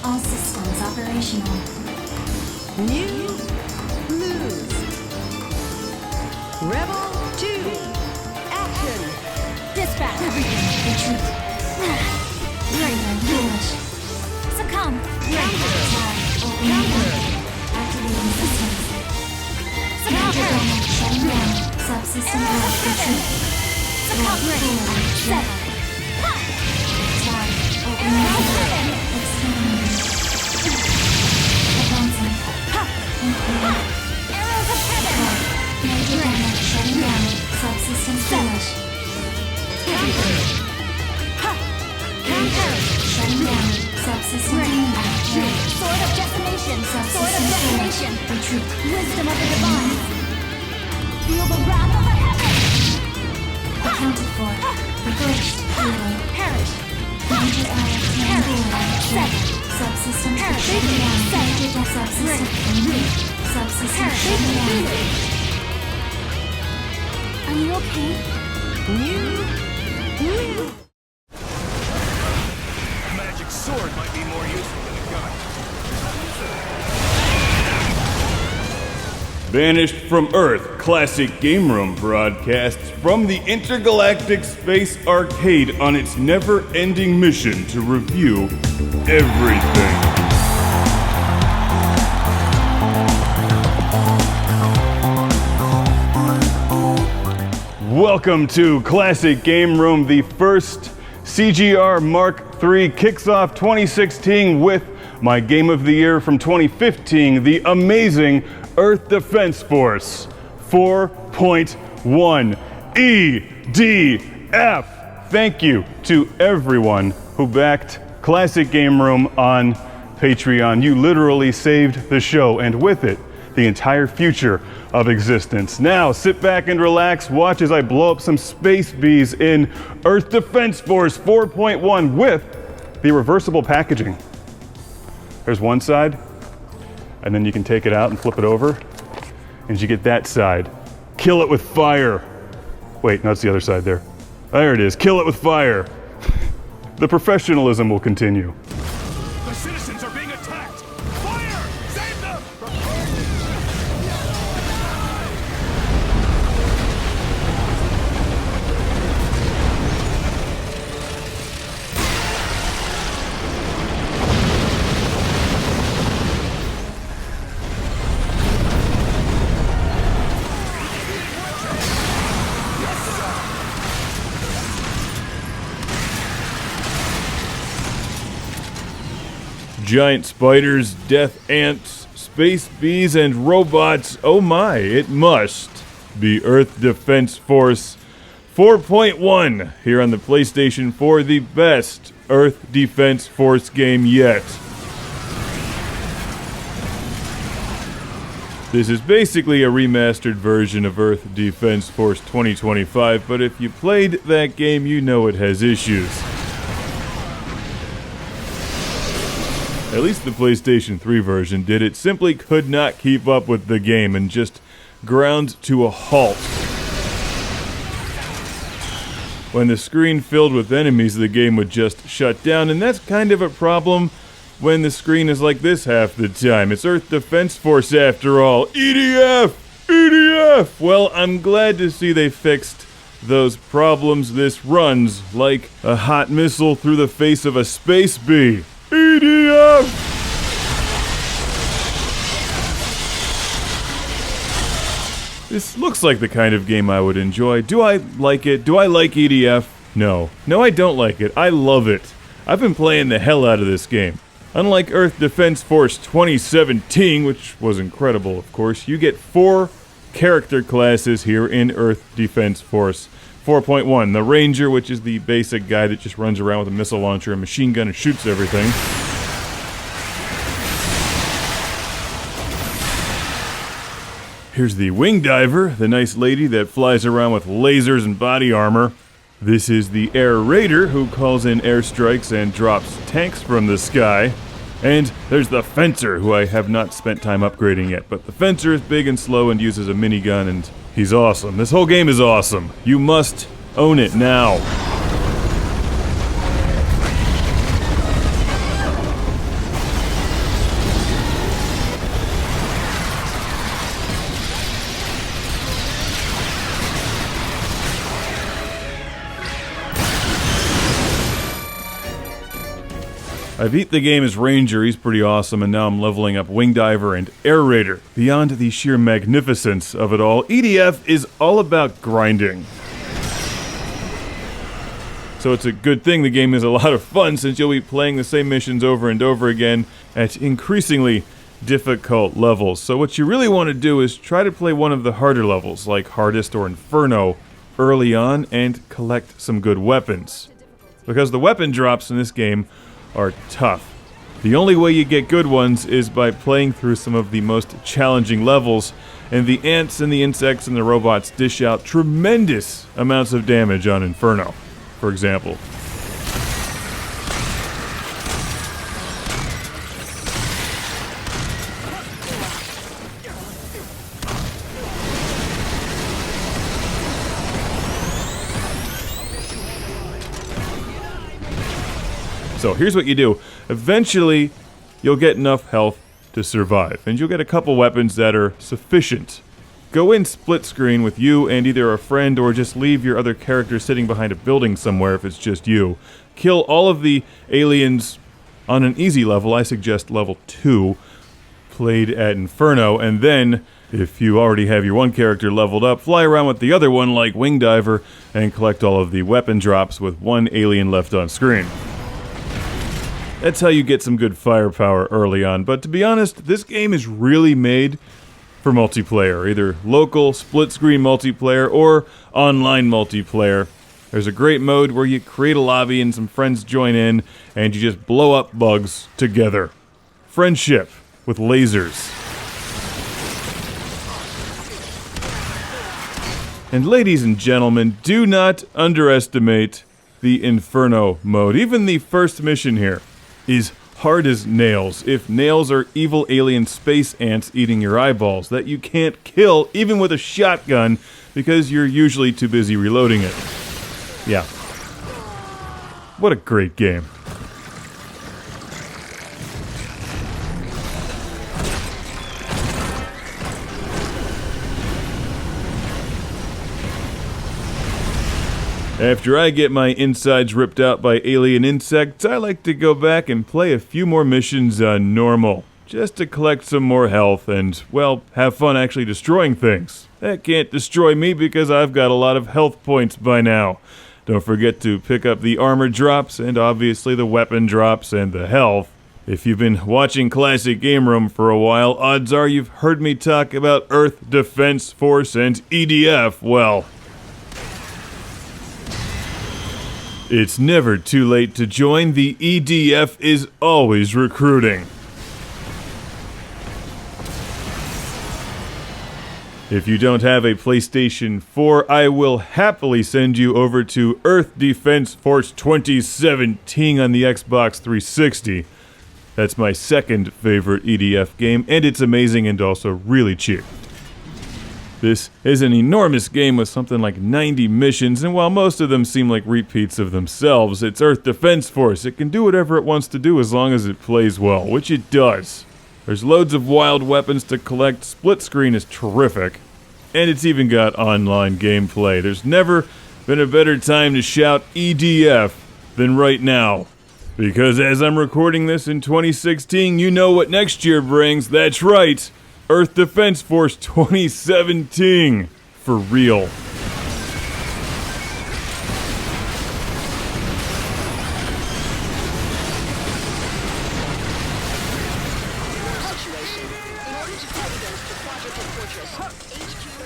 All systems operational. New lose. Rebel 2. Action. Dispatch. Retreat. Ranger. Village. Succumb. Ranger. Activating systems. Succumb. Shutting down. Subsystem retreat. Succumb. Set. Open. Arrows of heaven! Major damage shutting down. Subsystems finished. Counter! Shutting down. Subsystem action. Sword of decimation! Sword of decimation! Retreat. Wisdom of the divine! Feel the wrath of the heavens! Accounted for. Reversed. Perish. Major error. Set. Subsystem shutting down. Major subsystem. Subsystem shutting down. Are you okay? A magic sword might be more useful than a gun. Banished from Earth, Classic Game Room broadcasts from the Intergalactic Space Arcade on its never-ending mission to review everything. Welcome to Classic Game Room. The first CGR Mark III kicks off 2016 with my Game of the Year from 2015, the amazing Earth Defense Force 4.1 EDF. Thank you to everyone who backed Classic Game Room on Patreon. You literally saved the show, and with it, the entire future of existence. Now, sit back and relax, watch as I blow up some space bees in Earth Defense Force 4.1 with the reversible packaging. There's one side, and then you can take it out and flip it over, and you get that side. Kill it with fire. Wait, no, it's the other side there. There it is, kill it with fire. The professionalism will continue. The citizens are being attacked! Fire! Save them! giant spiders, death ants, space bees, and robots. Oh my, it must be Earth Defense Force 4.1 here on the PlayStation 4, the best Earth Defense Force game yet. This is basically a remastered version of Earth Defense Force 2025, but if you played that game, you know it has issues. At least the PlayStation 3 version did. It simply could not keep up with the game and just ground to a halt. When the screen filled with enemies, the game would just shut down, and that's kind of a problem when the screen is like this half the time. It's Earth Defense Force after all. EDF! EDF! Well, I'm glad to see they fixed those problems. This runs like a hot missile through the face of a space bee. EDF! This looks like the kind of game I would enjoy. Do I like it? Do I like EDF? No. No, I don't like it. I love it. I've been playing the hell out of this game. Unlike Earth Defense Force 2017, which was incredible, of course, you get 4 character classes here in Earth Defense Force 4.1. The Ranger, which is the basic guy that just runs around with a missile launcher and machine gun and shoots everything. Here's the Wing Diver, the nice lady that flies around with lasers and body armor. This is the Air Raider, who calls in airstrikes and drops tanks from the sky. And there's the Fencer, who I have not spent time upgrading yet. But the Fencer is big and slow and uses a minigun, and he's awesome. This whole game is awesome. You must own it now. I beat the game as Ranger, he's pretty awesome, and now I'm leveling up Wing Diver and Air Raider. Beyond the sheer magnificence of it all, EDF is all about grinding. So it's a good thing the game is a lot of fun, since you'll be playing the same missions over and over again at increasingly difficult levels. So what you really want to do is try to play one of the harder levels, like Hardest or Inferno, early on, and collect some good weapons. Because the weapon drops in this game are tough. The only way you get good ones is by playing through some of the most challenging levels, and the ants and the insects and the robots dish out tremendous amounts of damage on Inferno, for example. So here's what you do. Eventually, you'll get enough health to survive, and you'll get a couple weapons that are sufficient. Go in split screen with you and either a friend, or just leave your other character sitting behind a building somewhere if it's just you. Kill all of the aliens on an easy level. I suggest level 2, played at Inferno, and then, if you already have your one character leveled up, fly around with the other one like Wing Diver and collect all of the weapon drops with one alien left on screen. That's how you get some good firepower early on, but to be honest, this game is really made for multiplayer, either local, split-screen multiplayer, or online multiplayer. There's a great mode where you create a lobby and some friends join in, and you just blow up bugs together. Friendship with lasers. And ladies and gentlemen, do not underestimate the Inferno mode. Even the first mission here is hard as nails. If nails are evil alien space ants eating your eyeballs that you can't kill even with a shotgun because you're usually too busy reloading it. Yeah. What a great game. After I get my insides ripped out by alien insects, I like to go back and play a few more missions on normal, just to collect some more health and, well, have fun actually destroying things. That can't destroy me because I've got a lot of health points by now. Don't forget to pick up the armor drops and obviously the weapon drops and the health. If you've been watching Classic Game Room for a while, odds are you've heard me talk about Earth Defense Force and EDF. Well, it's never too late to join. The EDF is always recruiting. If you don't have a PlayStation 4, I will happily send you over to Earth Defense Force 2017 on the Xbox 360. That's my second favorite EDF game, and it's amazing and also really cheap. This is an enormous game with something like 90 missions, and while most of them seem like repeats of themselves, it's Earth Defense Force. It can do whatever it wants to do as long as it plays well, which it does. There's loads of wild weapons to collect, split screen is terrific, and it's even got online gameplay. There's never been a better time to shout EDF than right now. Because as I'm recording this in 2016, you know what next year brings. That's right, Earth Defense Force 2017. For real.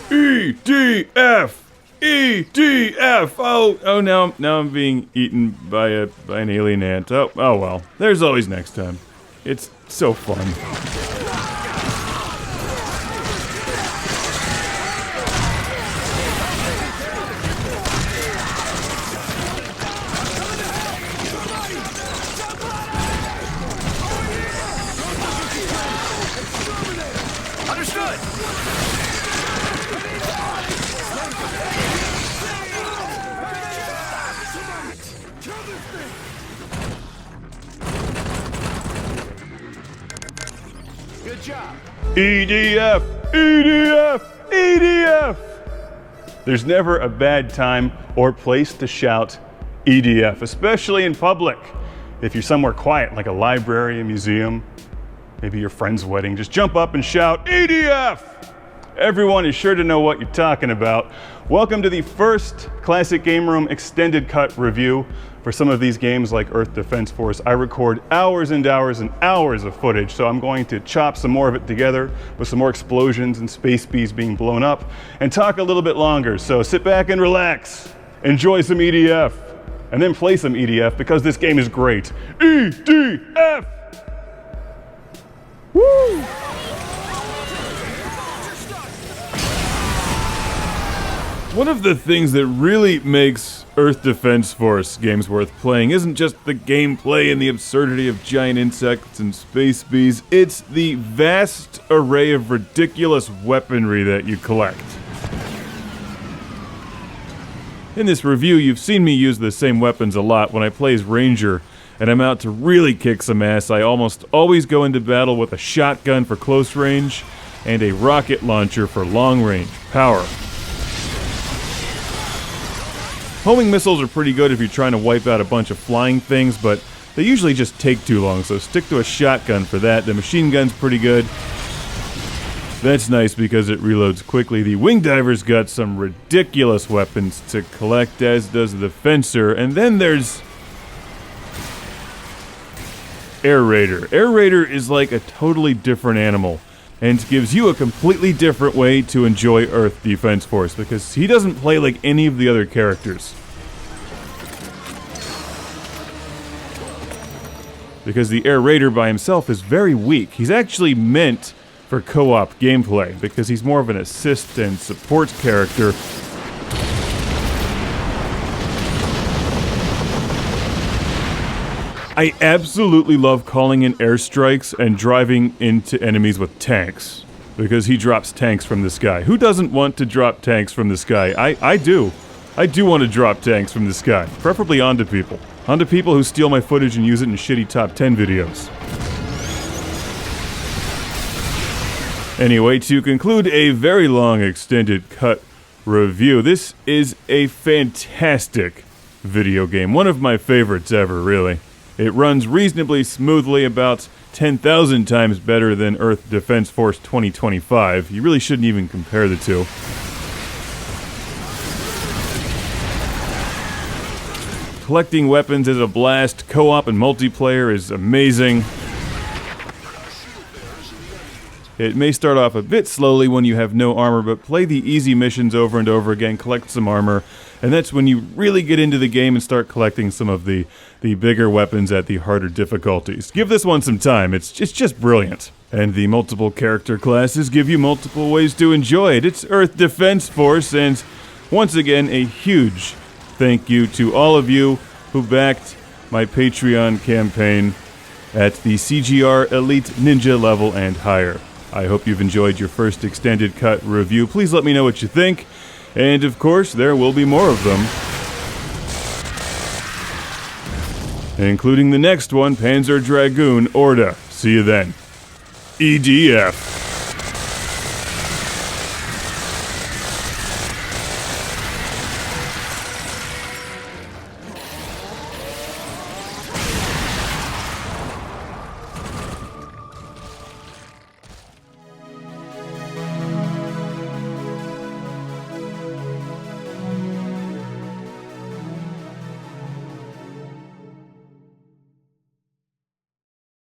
EDF! EDF! Oh, now I'm being eaten by an alien ant. Oh well. There's always next time. It's so fun. EDF! EDF! EDF! There's never a bad time or place to shout EDF, especially in public. If you're somewhere quiet, like a library, a museum, maybe your friend's wedding, just jump up and shout EDF! Everyone is sure to know what you're talking about. Welcome to the first Classic Game Room extended cut review. For some of these games like Earth Defense Force, I record hours and hours and hours of footage, so I'm going to chop some more of it together with some more explosions and space bees being blown up and talk a little bit longer. So sit back and relax, enjoy some EDF, and then play some EDF because this game is great. EDF! Woo! One of the things that really makes Earth Defense Force games worth playing isn't just the gameplay and the absurdity of giant insects and space bees, it's the vast array of ridiculous weaponry that you collect. In this review, you've seen me use the same weapons a lot. When I play as Ranger and I'm out to really kick some ass, I almost always go into battle with a shotgun for close range and a rocket launcher for long range power. Homing missiles are pretty good if you're trying to wipe out a bunch of flying things, but they usually just take too long, so stick to a shotgun for that. The machine gun's pretty good. That's nice because it reloads quickly. The Wing Diver's got some ridiculous weapons to collect, as does the Fencer. And then there's Air Raider. Air Raider is like a totally different animal and gives you a completely different way to enjoy Earth Defense Force because he doesn't play like any of the other characters. Because the Air Raider by himself is very weak. He's actually meant for co-op gameplay because he's more of an assist and support character. I absolutely love calling in airstrikes and driving into enemies with tanks, because he drops tanks from the sky. Who doesn't want to drop tanks from the sky? I do. I do want to drop tanks from the sky, preferably onto people. Onto people who steal my footage and use it in shitty top 10 videos. Anyway, to conclude a very long extended cut review, this is a fantastic video game. One of my favorites ever, really. It runs reasonably smoothly, about 10,000 times better than Earth Defense Force 2025. You really shouldn't even compare the two. Collecting weapons is a blast. Co-op and multiplayer is amazing. It may start off a bit slowly when you have no armor, but play the easy missions over and over again, collect some armor, and that's when you really get into the game and start collecting some of the bigger weapons at the harder difficulties. Give this one some time, it's just brilliant. And the multiple character classes give you multiple ways to enjoy it. It's Earth Defense Force, and once again, a huge thank you to all of you who backed my Patreon campaign at the CGR Elite Ninja level and higher. I hope you've enjoyed your first extended cut review. Please let me know what you think. And of course, there will be more of them, including the next one, Panzer Dragoon Orda. See you then. EDF.